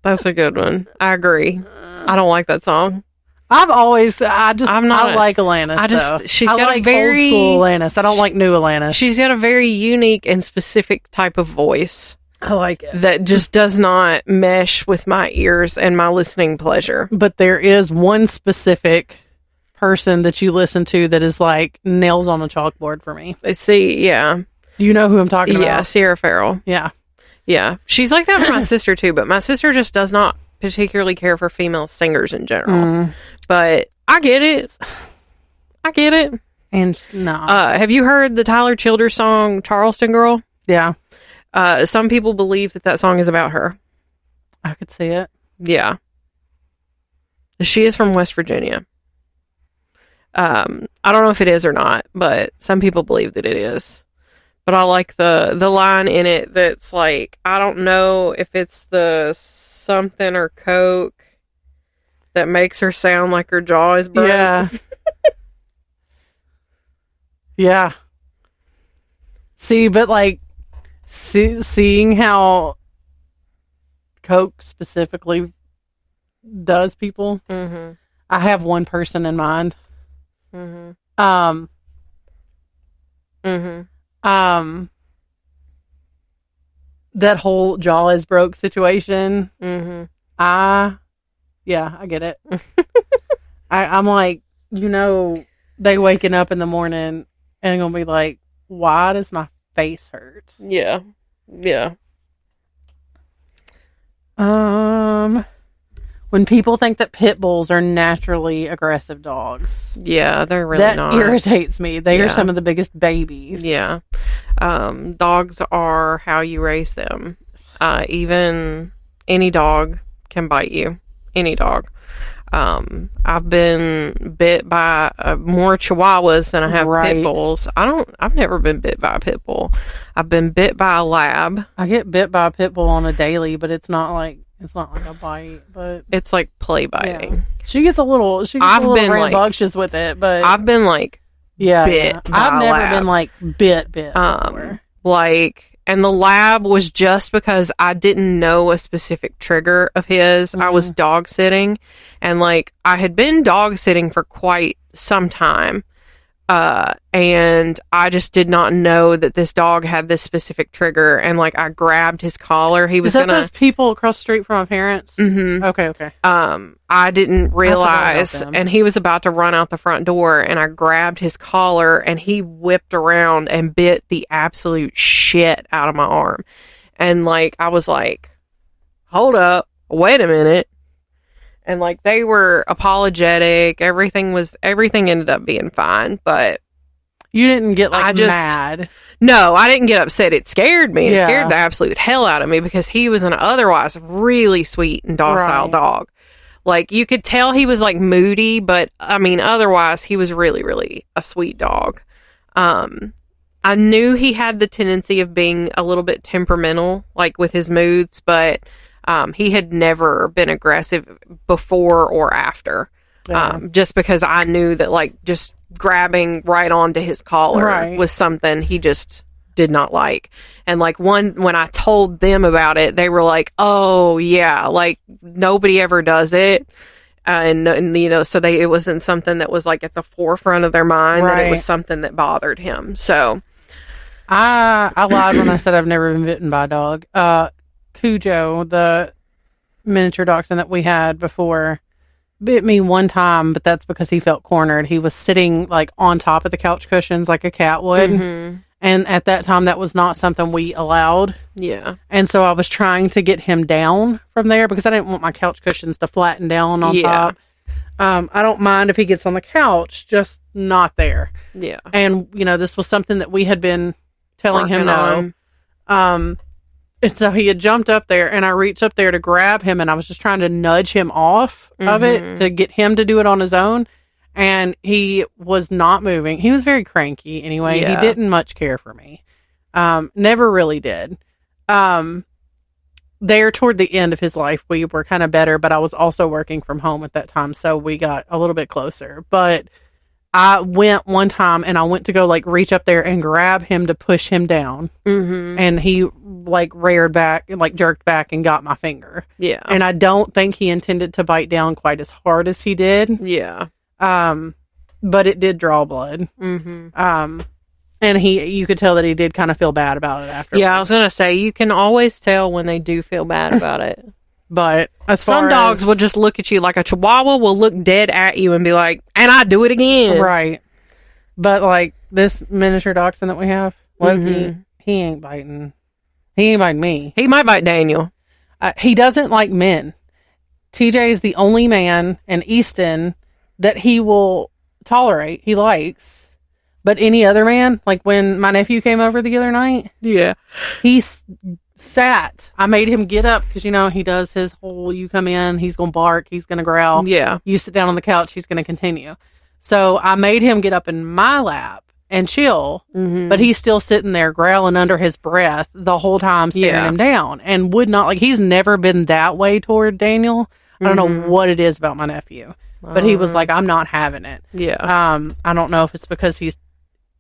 That's a good one. I agree. I don't like that song. I like Alanis. She's I got like a very old school Alanis. I don't like new Alanis. She's got a very unique and specific type of voice. I like it. That just does not mesh with my ears and my listening pleasure. But there is one specific person that you listen to that is like nails on a chalkboard for me. See, yeah. Do you know who I'm talking about? Yeah, Sierra Farrell. Yeah. Yeah. She's like that for my sister too, but my sister just does not particularly care for female singers in general. But I get it. And no. Have you heard the Tyler Childers song Charleston Girl? Yeah. Some people believe that song is about her. I could see it. Yeah. She is from West Virginia. I don't know if it is or not, but some people believe that it is. But I like the line in it that's like, I don't know if it's the something or Coke that makes her sound like her jaw is broke. Yeah. Yeah. See, but like, seeing how Coke specifically does people, I have one person in mind. That whole jaw is broke situation. I get it. I'm like, they waking up in the morning and gonna be like, why does my face hurt? Yeah. When people think that pit bulls are naturally aggressive dogs. Yeah, they're really not. That irritates me. They are some of the biggest babies. Yeah. Dogs are how you raise them. Even any dog can bite you. Any dog. I've been bit by more chihuahuas than I have pit bulls. I've never been bit by a pit bull. I've been bit by a lab. I get bit by a pit bull on a daily, but it's not like a bite, but it's like play biting. Yeah. She gets a little rambunctious with it, but I've been like bit. I've never been like bit before. And the lab was just because I didn't know a specific trigger of his. I was dog sitting, and like I had been dog sitting for quite some time. And I just did not know that this dog had this specific trigger, and like I grabbed his collar. He was those people across the street from my parents? Okay. I didn't realize, and he was about to run out the front door, and I grabbed his collar, and he whipped around and bit the absolute shit out of my arm. And like I was like, hold up, wait a minute. And like they were apologetic. Everything ended up being fine, but you didn't get like mad. No, I didn't get upset. It scared me. It scared the absolute hell out of me because he was an otherwise really sweet and docile dog. Like you could tell he was like moody, but I mean otherwise he was really, really a sweet dog. I knew he had the tendency of being a little bit temperamental, like with his moods, but he had never been aggressive before or after. Just because I knew that like just grabbing right onto his collar was something he just did not like. And like when I told them about it, they were like, oh yeah, like nobody ever does it. And so it wasn't something that was like at the forefront of their mind, that it was something that bothered him. So I lied when I said I've never been bitten by a dog. Cujo, the miniature dachshund that we had before, bit me one time, but that's because he felt cornered. He was sitting like on top of the couch cushions like a cat would. And at that time, that was not something we allowed. Yeah. And so I was trying to get him down from there because I didn't want my couch cushions to flatten down on top. I don't mind if he gets on the couch, just not there. Yeah. And, this was something that we had been telling him no. And so he had jumped up there, and I reached up there to grab him, and I was just trying to nudge him off of it to get him to do it on his own. And he was not moving. He was very cranky anyway. Yeah. He didn't much care for me. Never really did. There toward the end of his life, we were kind of better, but I was also working from home at that time, so we got a little bit closer. But I went one time and I went to go like reach up there and grab him to push him down. Mm-hmm. And he like reared back, like jerked back and got my finger. Yeah. And I don't think he intended to bite down quite as hard as he did. Yeah. But it did draw blood. Mm-hmm. And you could tell that he did kind of feel bad about it afterwards. Yeah, I was going to say, you can always tell when they do feel bad about it. But as far some dogs will just look at you like a chihuahua will look dead at you and be like, and I do it again. Right. But like this miniature dachshund that we have, Loki, he ain't biting. He ain't biting me. He might bite Daniel. He doesn't like men. TJ is the only man, and Easton, that he will tolerate. He likes. But any other man, like when my nephew came over the other night, yeah, he sat. I made him get up because, you know, he does his whole, you come in, he's going to bark, he's going to growl. Yeah. You sit down on the couch, he's going to continue. So I made him get up in my lap and chill, but he's still sitting there growling under his breath the whole time, staring him down, and would not, like, he's never been that way toward Daniel. I don't know what it is about my nephew, but he was like, I'm not having it. Yeah. I don't know if it's because he's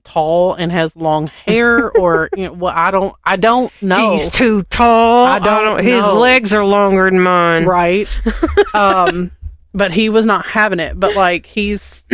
tall and has long hair, or you know, well, I don't know. He's too tall. I don't know. His legs are longer than mine. Right. But he was not having it. But like he's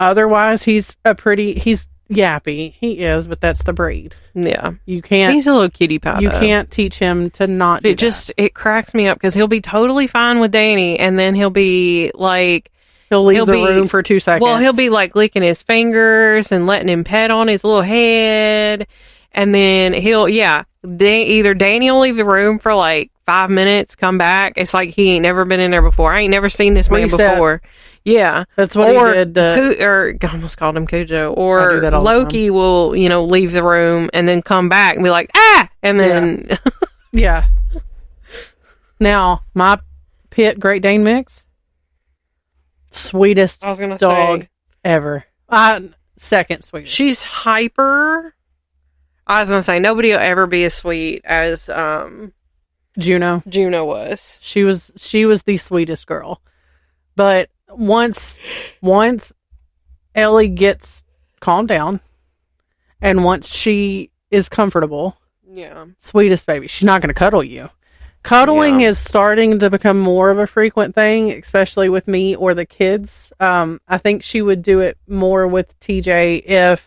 otherwise he's yappy. He is, but that's the breed. Yeah. You can't. He's a little kitty pie. You can't teach him to not. It cracks me up because he'll be totally fine with Danny, and then he'll be like. He'll leave the room for 2 seconds. Well, he'll be like licking his fingers and letting him pet on his little head. And then either Danny will leave the room for like 5 minutes, come back. It's like he ain't never been in there before. I ain't never seen this man before. Yeah. That's what he did. Or I almost called him Cujo. Or Loki will, leave the room and then come back and be like, ah! And then. Yeah. Now, my pit Great Dane mix. Sweetest dog ever. Second sweetest. She's hyper. I was gonna say nobody will ever be as sweet as Juno. Juno was. She was the sweetest girl. But once Ellie gets calmed down, and once she is comfortable, sweetest baby. She's not gonna cuddle you. Cuddling is starting to become more of a frequent thing, especially with me or the kids. I think she would do it more with TJ if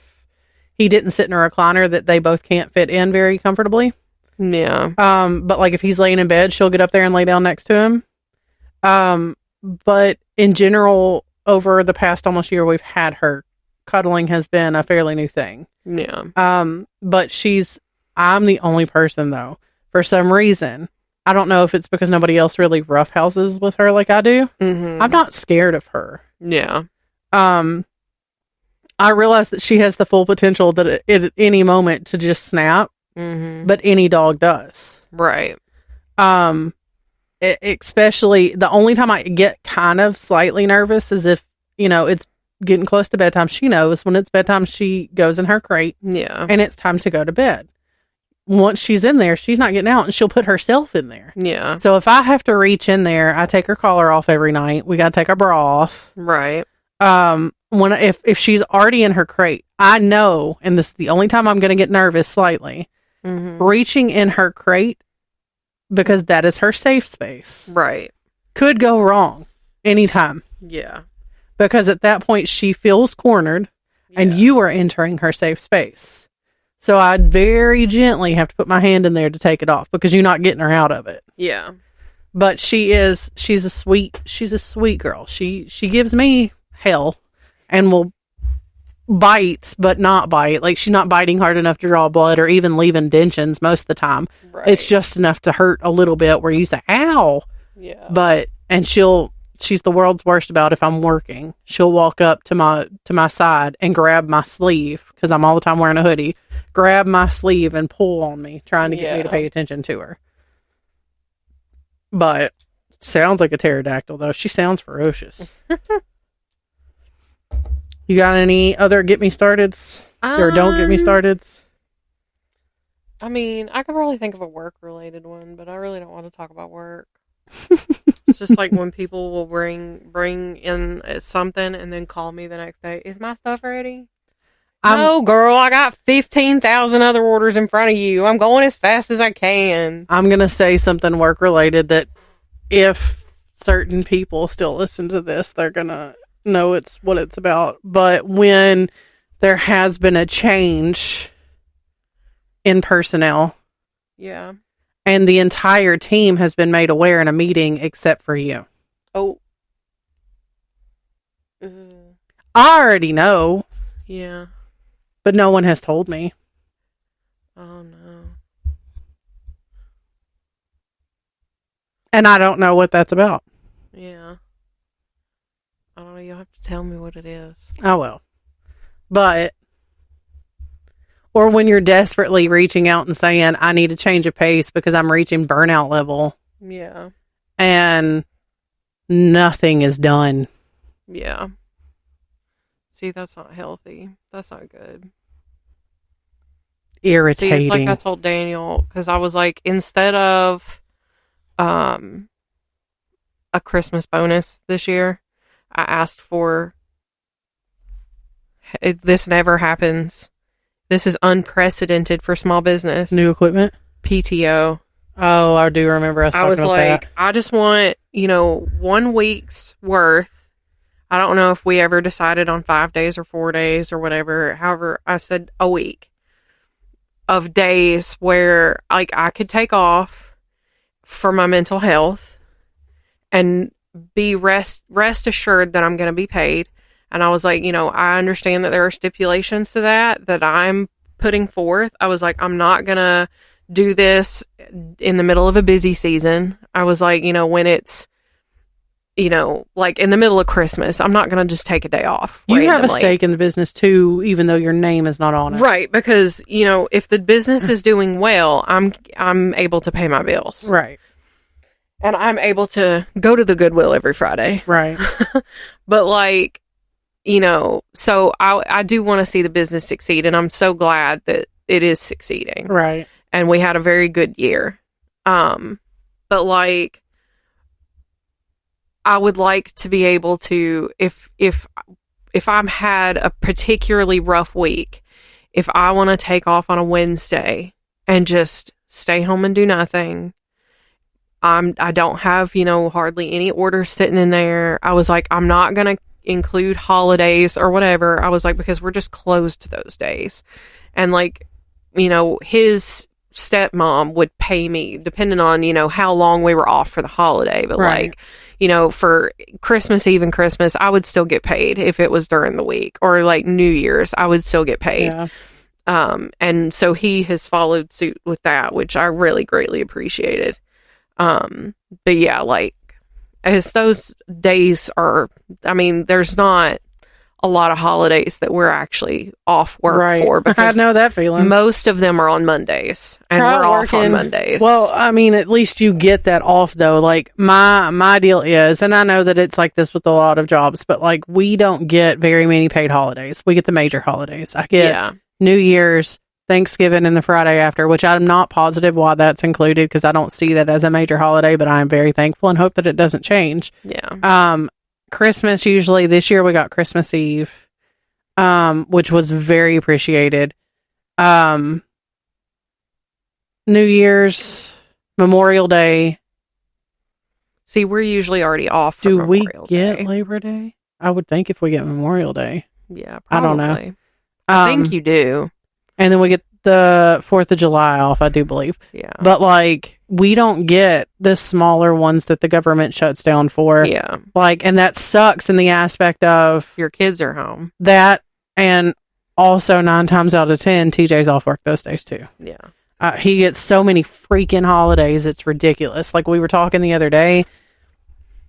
he didn't sit in a recliner that they both can't fit in very comfortably. Yeah. But like if he's laying in bed, she'll get up there and lay down next to him. But in general, over the past almost year we've had her, cuddling has been a fairly new thing. Yeah. But I'm the only person though, for some reason. I don't know if it's because nobody else really roughhouses with her like I do. Mm-hmm. I'm not scared of her. Yeah. I realize that she has the full potential that at any moment to just snap, but any dog does. Right. Especially the only time I get kind of slightly nervous is if, it's getting close to bedtime. She knows when it's bedtime, she goes in her crate. Yeah. And it's time to go to bed. Once she's in there, she's not getting out, and she'll put herself in there. Yeah. So if I have to reach in there, I take her collar off every night. We got to take our bra off. Right. If she's already in her crate, I know, and this is the only time I'm going to get nervous slightly, reaching in her crate, because that is her safe space. Right. Could go wrong anytime. Yeah. Because at that point, she feels cornered, and you are entering her safe space. So I'd very gently have to put my hand in there to take it off because you're not getting her out of it. Yeah. But she's a sweet girl. She gives me hell and will bite, but not bite. Like she's not biting hard enough to draw blood or even leave indentions most of the time. Right. It's just enough to hurt a little bit where you say, ow. Yeah. And she's the world's worst about if I'm working. She'll walk up to my side and grab my sleeve because I'm all the time wearing a hoodie. Grab my sleeve and pull on me, trying to get me to pay attention to her. But sounds like a pterodactyl, though. She sounds ferocious. You got any other get me starteds or don't get me starteds? I mean, I could probably think of a work related one, but I really don't want to talk about work. It's just like when people will bring in something and then call me the next day. Is my stuff ready? No, girl, I got 15,000 other orders in front of you. I'm going as fast as I can. I'm going to say something work related that if certain people still listen to this, they're going to know it's what it's about. But when there has been a change in personnel. Yeah. And the entire team has been made aware in a meeting except for you. Oh. I already know. Yeah. But no one has told me. Oh, no. And I don't know what that's about. Yeah. I don't know. You'll have to tell me what it is. Oh, well. But, or when you're desperately reaching out and saying, I need a change of pace because I'm reaching burnout level. Yeah. And nothing is done. Yeah. See, that's not healthy. That's not good. Irritating. See, it's like I told Daniel, because I was like, instead of a Christmas bonus this year, I asked for, this never happens. This is unprecedented for small business. New equipment? PTO. Oh, I do remember us talking about that. I was like, I just want, 1 week's worth. I don't know if we ever decided on 5 days or 4 days or whatever. However, I said a week of days where like I could take off for my mental health and be rest assured that I'm going to be paid. And I was like, I understand that there are stipulations to that I'm putting forth. I was like, I'm not going to do this in the middle of a busy season. I was like, when it's, like in the middle of Christmas, I'm not going to just take a day off. You have a stake in the business too, even though your name is not on it. Right. Because, if the business is doing well, I'm able to pay my bills. Right. And I'm able to go to the Goodwill every Friday. Right. But like, so I do want to see the business succeed, and I'm so glad that it is succeeding. Right. And we had a very good year. But like, I would like to be able to, if I've had a particularly rough week, if I want to take off on a Wednesday and just stay home and do nothing, I don't have, hardly any orders sitting in there. I was like, I'm not going to include holidays or whatever. I was like, because we're just closed those days. And like, his stepmom would pay me depending on, how long we were off for the holiday. But right. like, for Christmas Eve and Christmas, I would still get paid if it was during the week, or like New Year's, I would still get paid. Yeah. And so he has followed suit with that, which I really greatly appreciated. But yeah, like, as those days are, there's not a lot of holidays that we're actually off work right. for, because I know that feeling. Most of them are on Mondays, and we're off on Mondays. Well, at least you get that off though. Like my deal is, and I know that it's like this with a lot of jobs, but like we don't get very many paid holidays. We get the major holidays. I get New Year's, Thanksgiving, and the Friday after, which I'm not positive why that's included, because I don't see that as a major holiday, but I am very thankful and hope that it doesn't change. Yeah. Christmas, usually this year we got Christmas Eve, which was very appreciated. New Year's, Memorial Day. See, we're usually already off for Do we Memorial get Day. Labor Day? I would think if we get Memorial Day. Yeah, probably. I don't know. I think you do. And then we get the 4th of July off, I do believe. Yeah. But like, we don't get the smaller ones that the government shuts down for. Yeah. Like, and that sucks in the aspect of your kids are home. That, and also 9 times out of 10, TJ's off work those days too. Yeah. He gets so many freaking holidays, it's ridiculous. Like we were talking the other day,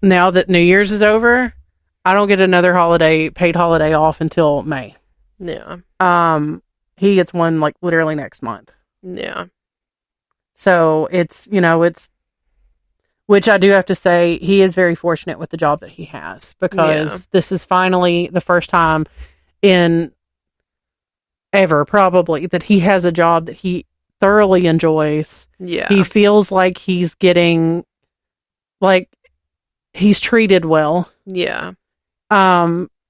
now that New Year's is over, I don't get another paid holiday off until May. Yeah. He gets one like literally next month. Yeah. So it's, which I do have to say, he is very fortunate with the job that he has, because this is finally the first time in ever probably that he has a job that he thoroughly enjoys. Yeah. He feels like he's getting, like, he's treated well. Yeah.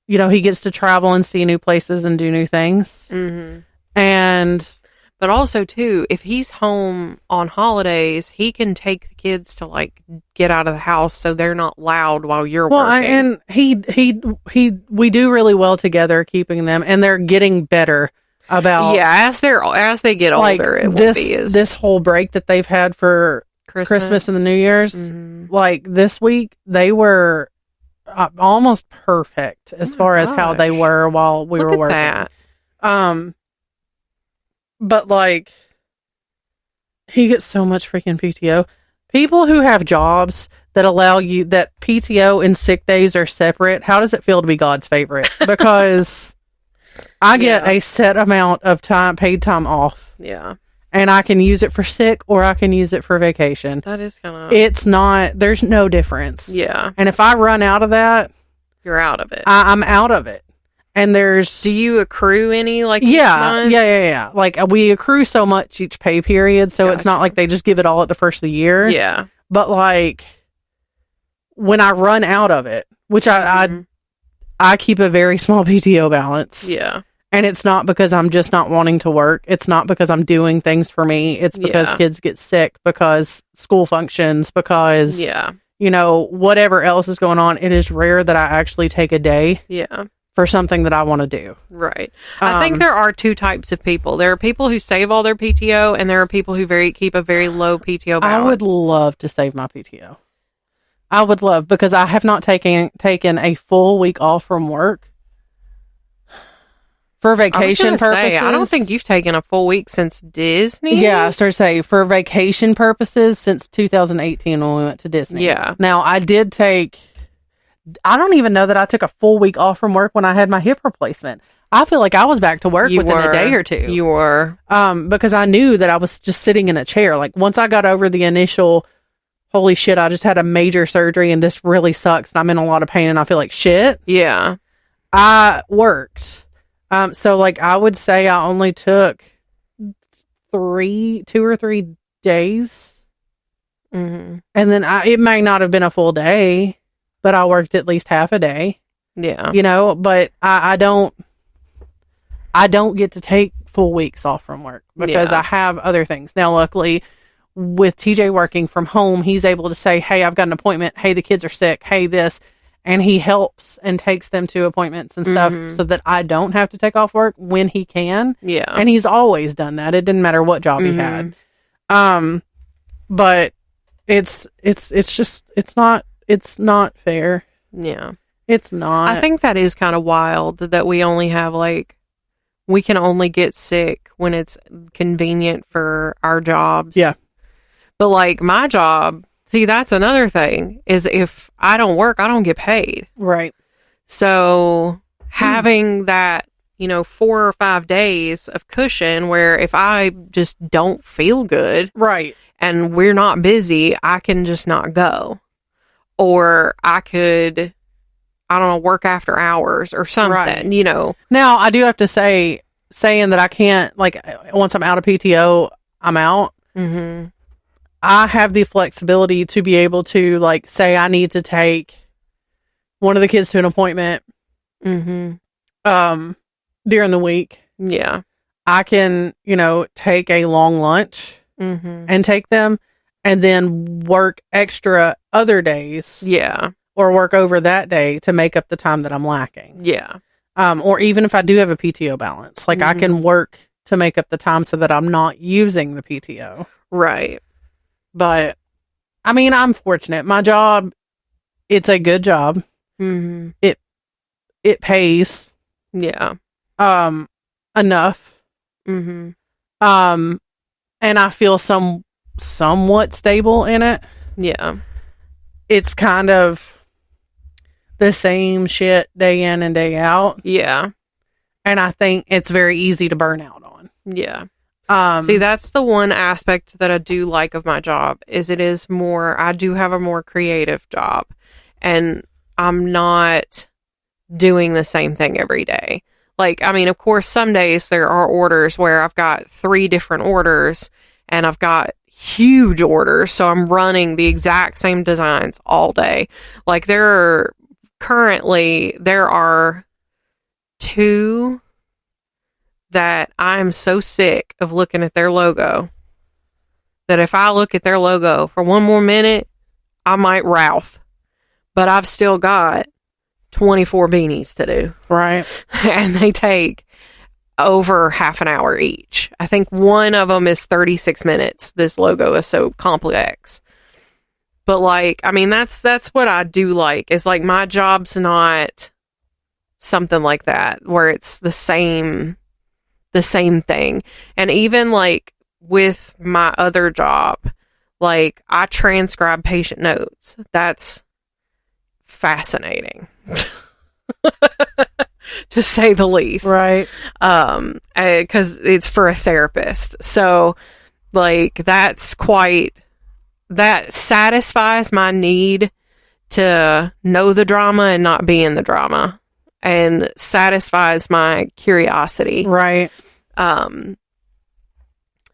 You know, he gets to travel and see new places and do new things. Mm-hmm. And but also too, if he's home on holidays, he can take the kids to like get out of the house so they're not loud while you're working. And we do really well together keeping them, and they're getting better about as they get like older. It this won't be as this whole break that they've had for Christmas and the New Year's. Mm-hmm. Like this week, they were almost perfect as far as how they were while we were working. That. But like, he gets so much freaking PTO. People who have jobs that allow you that PTO and sick days are separate. How does it feel to be God's favorite? Because I get a set amount of paid time off. Yeah. And I can use it for sick or I can use it for vacation. That is kind of... It's not... There's no difference. Yeah. And if I run out of that... You're out of it. I'm out of it. And there's... Do you accrue any, like, each month? Yeah. Like, we accrue so much each pay period, so it's not like they just give it all at the first of the year. Yeah. But, like, when I run out of it, which I keep a very small PTO balance. Yeah. And it's not because I'm just not wanting to work. It's not because I'm doing things for me. It's because kids get sick, because school functions, because, you know, whatever else is going on. It is rare that I actually take a day for something that I want to do. Right. I think there are two types of people. There are people who save all their PTO, and there are people who keep a very low PTO balance. I would love to save my PTO. I would love, because I have not taken a full week off from work. For vacation purposes. I don't think you've taken a full week since Disney. Yeah, I started to say, for vacation purposes, since 2018 when we went to Disney. Yeah. Now, I don't even know that I took a full week off from work when I had my hip replacement. I feel like I was back to work within a day or two. You were. Because I knew that I was just sitting in a chair. Like, once I got over the initial, holy shit, I just had a major surgery and this really sucks and I'm in a lot of pain and I feel like shit. Yeah. I worked. So, like, I would say I only took 2 or 3 days. Mm-hmm. And then it may not have been a full day, but I worked at least half a day. Yeah. You know, but I don't get to take full weeks off from work because I have other things. Now, luckily, with TJ working from home, he's able to say, hey, I've got an appointment. Hey, the kids are sick. Hey, this. And he helps and takes them to appointments and stuff so that I don't have to take off work when he can. Yeah. And he's always done that. It didn't matter what job he had. But it's not fair. Yeah. It's not. I think that is kind of wild that we only have, like, we can only get sick when it's convenient for our jobs. Yeah. But, like, my job... See, that's another thing, is if I don't work, I don't get paid. Right. So having that, 4 or 5 days of cushion where if I just don't feel good. Right. And we're not busy, I can just not go. Or I could, I don't know, work after hours or something, right. Now, I do have to say, saying that I can't, like, once I'm out of PTO, I'm out. Mm-hmm. I have the flexibility to be able to, like, say I need to take one of the kids to an appointment during the week. Yeah. I can, take a long lunch and take them and then work extra other days. Yeah. Or work over that day to make up the time that I'm lacking. Yeah. Or even if I do have a PTO balance, like I can work to make up the time so that I'm not using the PTO. Right. But, I mean, I'm fortunate. My job, it's a good job. Mm-hmm. It pays. Yeah. Enough. Mm-hmm. And I feel somewhat stable in it. Yeah. It's kind of the same shit day in and day out. Yeah. And I think it's very easy to burn out on. Yeah. See, that's the one aspect that I do like of my job, is I do have a more creative job, and I'm not doing the same thing every day. Like, I mean, of course, some days there are orders where I've got 3 different orders and I've got huge orders, so I'm running the exact same designs all day. Like there are 2 that I'm so sick of looking at their logo that if I look at their logo for one more minute, I might Ralph. But I've still got 24 beanies to do. Right. And they take over half an hour each. I think one of them is 36 minutes. This logo is so complex. But like, I mean, that's what I do like. Is like my job's not something like that where it's the same thing. And even like with my other job, like I transcribe patient notes. That's fascinating. To say the least. Right. Because it's for a therapist. So like that satisfies my need to know the drama and not be in the drama, and satisfies my curiosity. Right.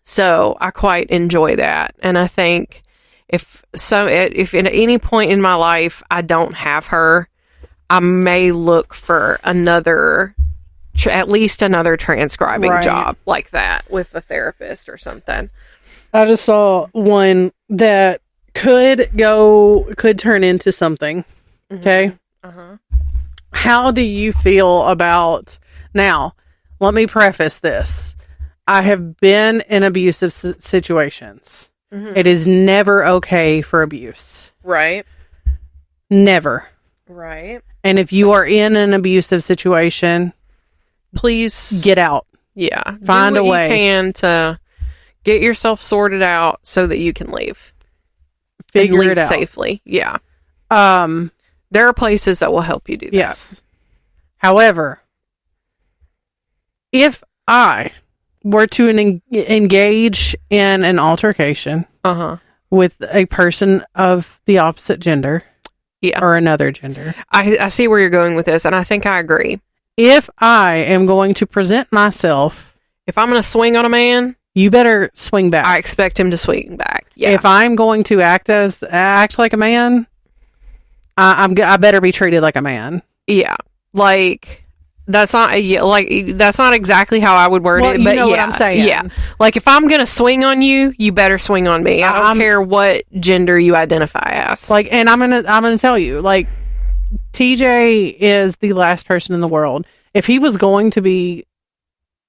So I quite enjoy that. And I think if at any point in my life I don't have her, I may look for at least another transcribing job like that with a therapist or something. I just saw one that could turn into something. Okay. Uh-huh. How do you feel about, now, let me preface this. I have been in abusive situations. Mm-hmm. It is never okay for abuse. Right. Never. Right. And if you are in an abusive situation, please get out. Yeah. Find a way. You can to get yourself sorted out so that you can leave. Figure it out safely. Yeah. There are places that will help you do that. Yes. However, if I were to engage in an altercation with a person of the opposite gender, or another gender, I see where you're going with this, and I think I agree. If I am going to present myself, if I'm going to swing on a man, you better swing back. I expect him to swing back. Yeah. If I'm going to act like a man, I better be treated like a man. Yeah. Like that's not exactly how I would word it, but you know what I'm saying. Yeah. Like if I'm going to swing on you, you better swing on me. I don't care what gender you identify as. Like, and I'm going to tell you, like, TJ is the last person in the world. If he was going to be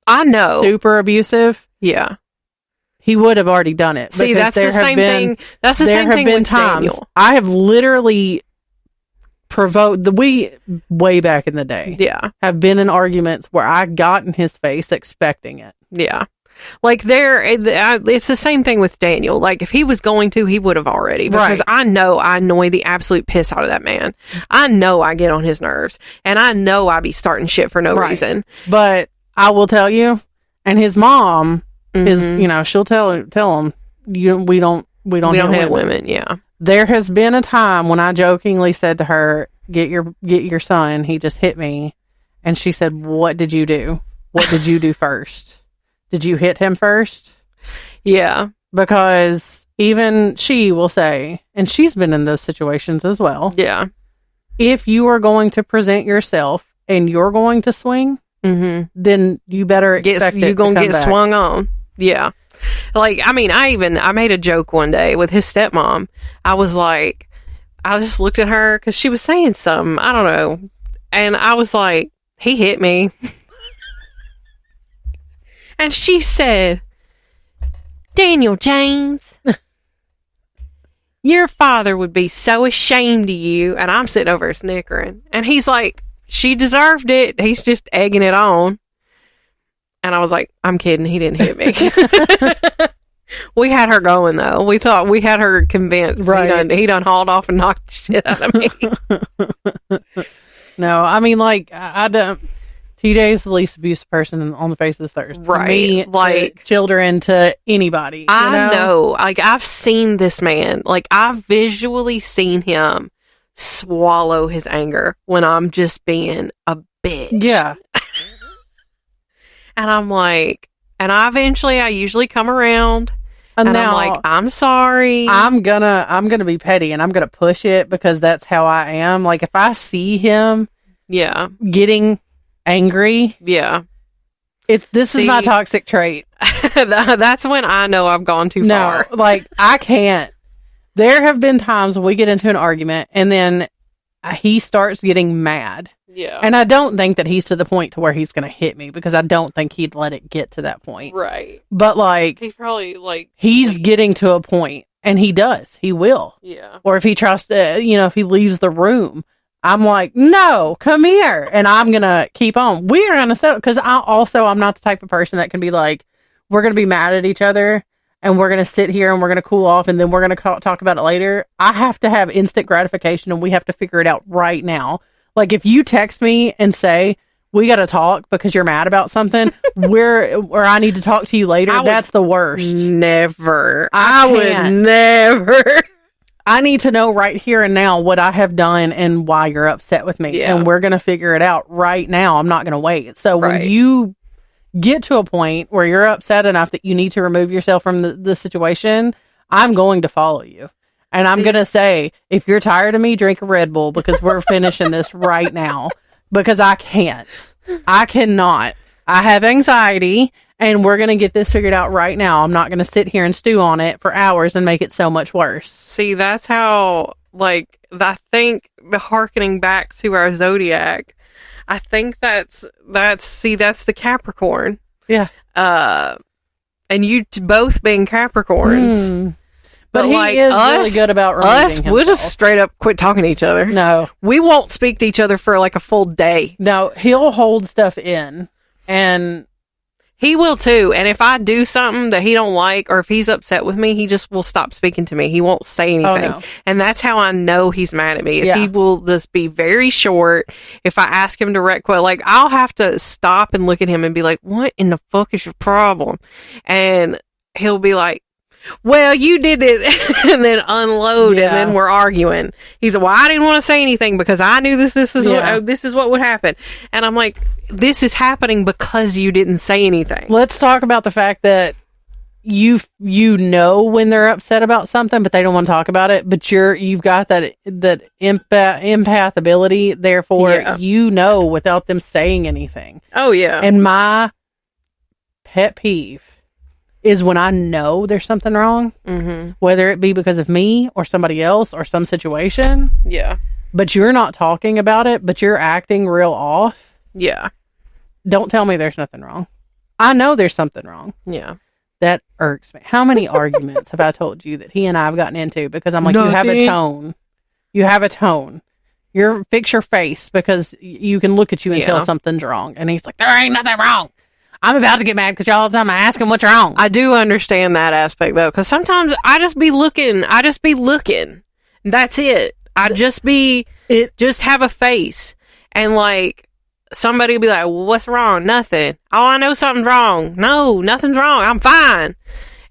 super abusive, he would have already done it. See, that's the same thing. That's the same thing with Daniel. I have literally provoked way back in the day. Yeah. Have been in arguments where I got in his face expecting it. Yeah. Like it's the same thing with Daniel. Like if he was going to, he would have already, because I know I annoy the absolute piss out of that man. I know I get on his nerves, and I know I be starting shit for no reason. But I will tell you, and his mom is, she'll tell him, we don't hit women. Yeah. There has been a time when I jokingly said to her, get your son, he just hit me. And she said, what did you do? What did you do first? Did you hit him first? Yeah. Because even she will say, and she's been in those situations as well. Yeah. If you are going to present yourself and you're going to swing, then you better expect you're going to get swung on. Yeah. Like, I mean, I made a joke one day with his stepmom. I was like, I just looked at her because she was saying something. I don't know. And I was like, he hit me. And she said, Daniel James, your father would be so ashamed of you. And I'm sitting over snickering. And he's like, she deserved it. He's just egging it on. And I was like, I'm kidding. He didn't hit me. We had her going, though. We thought we had her convinced. Right. He done hauled off and knocked the shit out of me. No, I mean, like, I don't. TJ is the least abusive person on the face of this earth. Right. To me, like, children, to anybody. I know. Like, I've seen this man. Like, I've visually seen him swallow his anger when I'm just being a bitch. Yeah. And I'm like, and I usually come around And now, I'm like, I'm sorry. I'm gonna be petty and I'm gonna push it because that's how I am. Like, if I see him getting angry, this is my toxic trait. That's when I know I've gone too far. Like, I can't. There have been times when we get into an argument and then he starts getting mad. Yeah. And I don't think that he's to the point to where he's going to hit me, because I don't think he'd let it get to that point. Right. But, like, he's probably, he's getting to a point, and he does. He will. Yeah. Or if he tries to, if he leaves the room, I'm like, no, come here. And I'm going to keep on. We are going to settle, because I'm not the type of person that can be like, we're going to be mad at each other, and we're going to sit here and we're going to cool off and then we're going to talk about it later. I have to have instant gratification, and we have to figure it out right now. Like, if you text me and say, we got to talk because you're mad about something, or I need to talk to you later, that's the worst. Never. I would never. I need to know right here and now what I have done and why you're upset with me. Yeah. And we're going to figure it out right now. I'm not going to wait. So when you get to a point where you're upset enough that you need to remove yourself from the situation, I'm going to follow you. And I'm going to say, if you're tired of me, drink a Red Bull, because we're finishing this right now. Because I can't. I cannot. I have anxiety, and we're going to get this figured out right now. I'm not going to sit here and stew on it for hours and make it so much worse. See, that's how, I think, hearkening back to our zodiac, I think that's the Capricorn. Yeah. And you both being Capricorns. But he is really good about removing himself. We'll just straight up quit talking to each other. No. We won't speak to each other for like a full day. No, he'll hold stuff in. And he will too. And if I do something that he don't like, or if he's upset with me, he just will stop speaking to me. He won't say anything. Oh, no. And that's how I know he's mad at me. Is he will just be very short. If I ask him direct question, I'll have to stop and look at him and be like, what in the fuck is your problem? And he'll be like, well, you did this, and then unload, and then we're arguing. He's like, well, I didn't want to say anything because I knew this is what would happen. And I'm like, this is happening because you didn't say anything. Let's talk about the fact that you know when they're upset about something, but they don't want to talk about it. But you've got that empath ability, therefore you know without them saying anything. Oh yeah. And my pet peeve is when I know there's something wrong, whether it be because of me or somebody else or some situation. Yeah. But you're not talking about it, but you're acting real off. Yeah. Don't tell me there's nothing wrong. I know there's something wrong. Yeah. That irks me. How many arguments have I told you that he and I have gotten into because I'm like, you have a tone. You have a tone. Fix your face, because you can look at you and tell something's wrong. And he's like, there ain't nothing wrong. I'm about to get mad because y'all all the time I ask him what's wrong. I do understand that aspect, though, because sometimes I just be looking. That's it. Just have a face. And, somebody will be like, well, what's wrong? Nothing. Oh, I know something's wrong. No, nothing's wrong. I'm fine.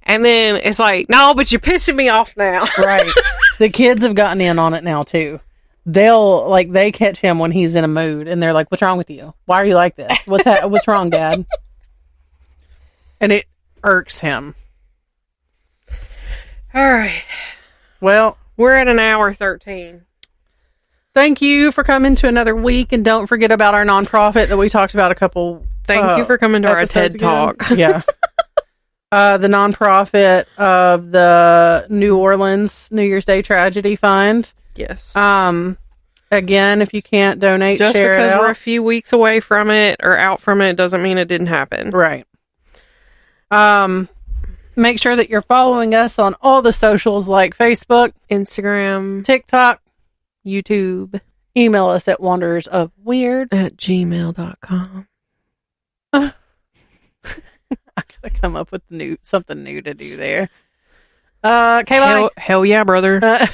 And then it's like, no, but you're pissing me off now. Right. The kids have gotten in on it now, too. They catch him when he's in a mood, and they're like, what's wrong with you? Why are you like this? What's wrong, Dad? And it irks him. All right. Well, we're at an hour 13. Thank you for coming to another week, and don't forget about our nonprofit that we talked about a couple. Thank you for coming to our TED Talk. Yeah. The nonprofit of the New Orleans New Year's Day Tragedy Fund. Yes. Again, if you can't donate, just share because it out. we're a few weeks away from it or out from it doesn't mean it didn't happen. Right. Make sure that you're following us on all the socials like Facebook, Instagram, TikTok, YouTube. Email us at wanderersofweird@gmail.com. I gotta come up with something new to do there. Kayla. Hell yeah, brother.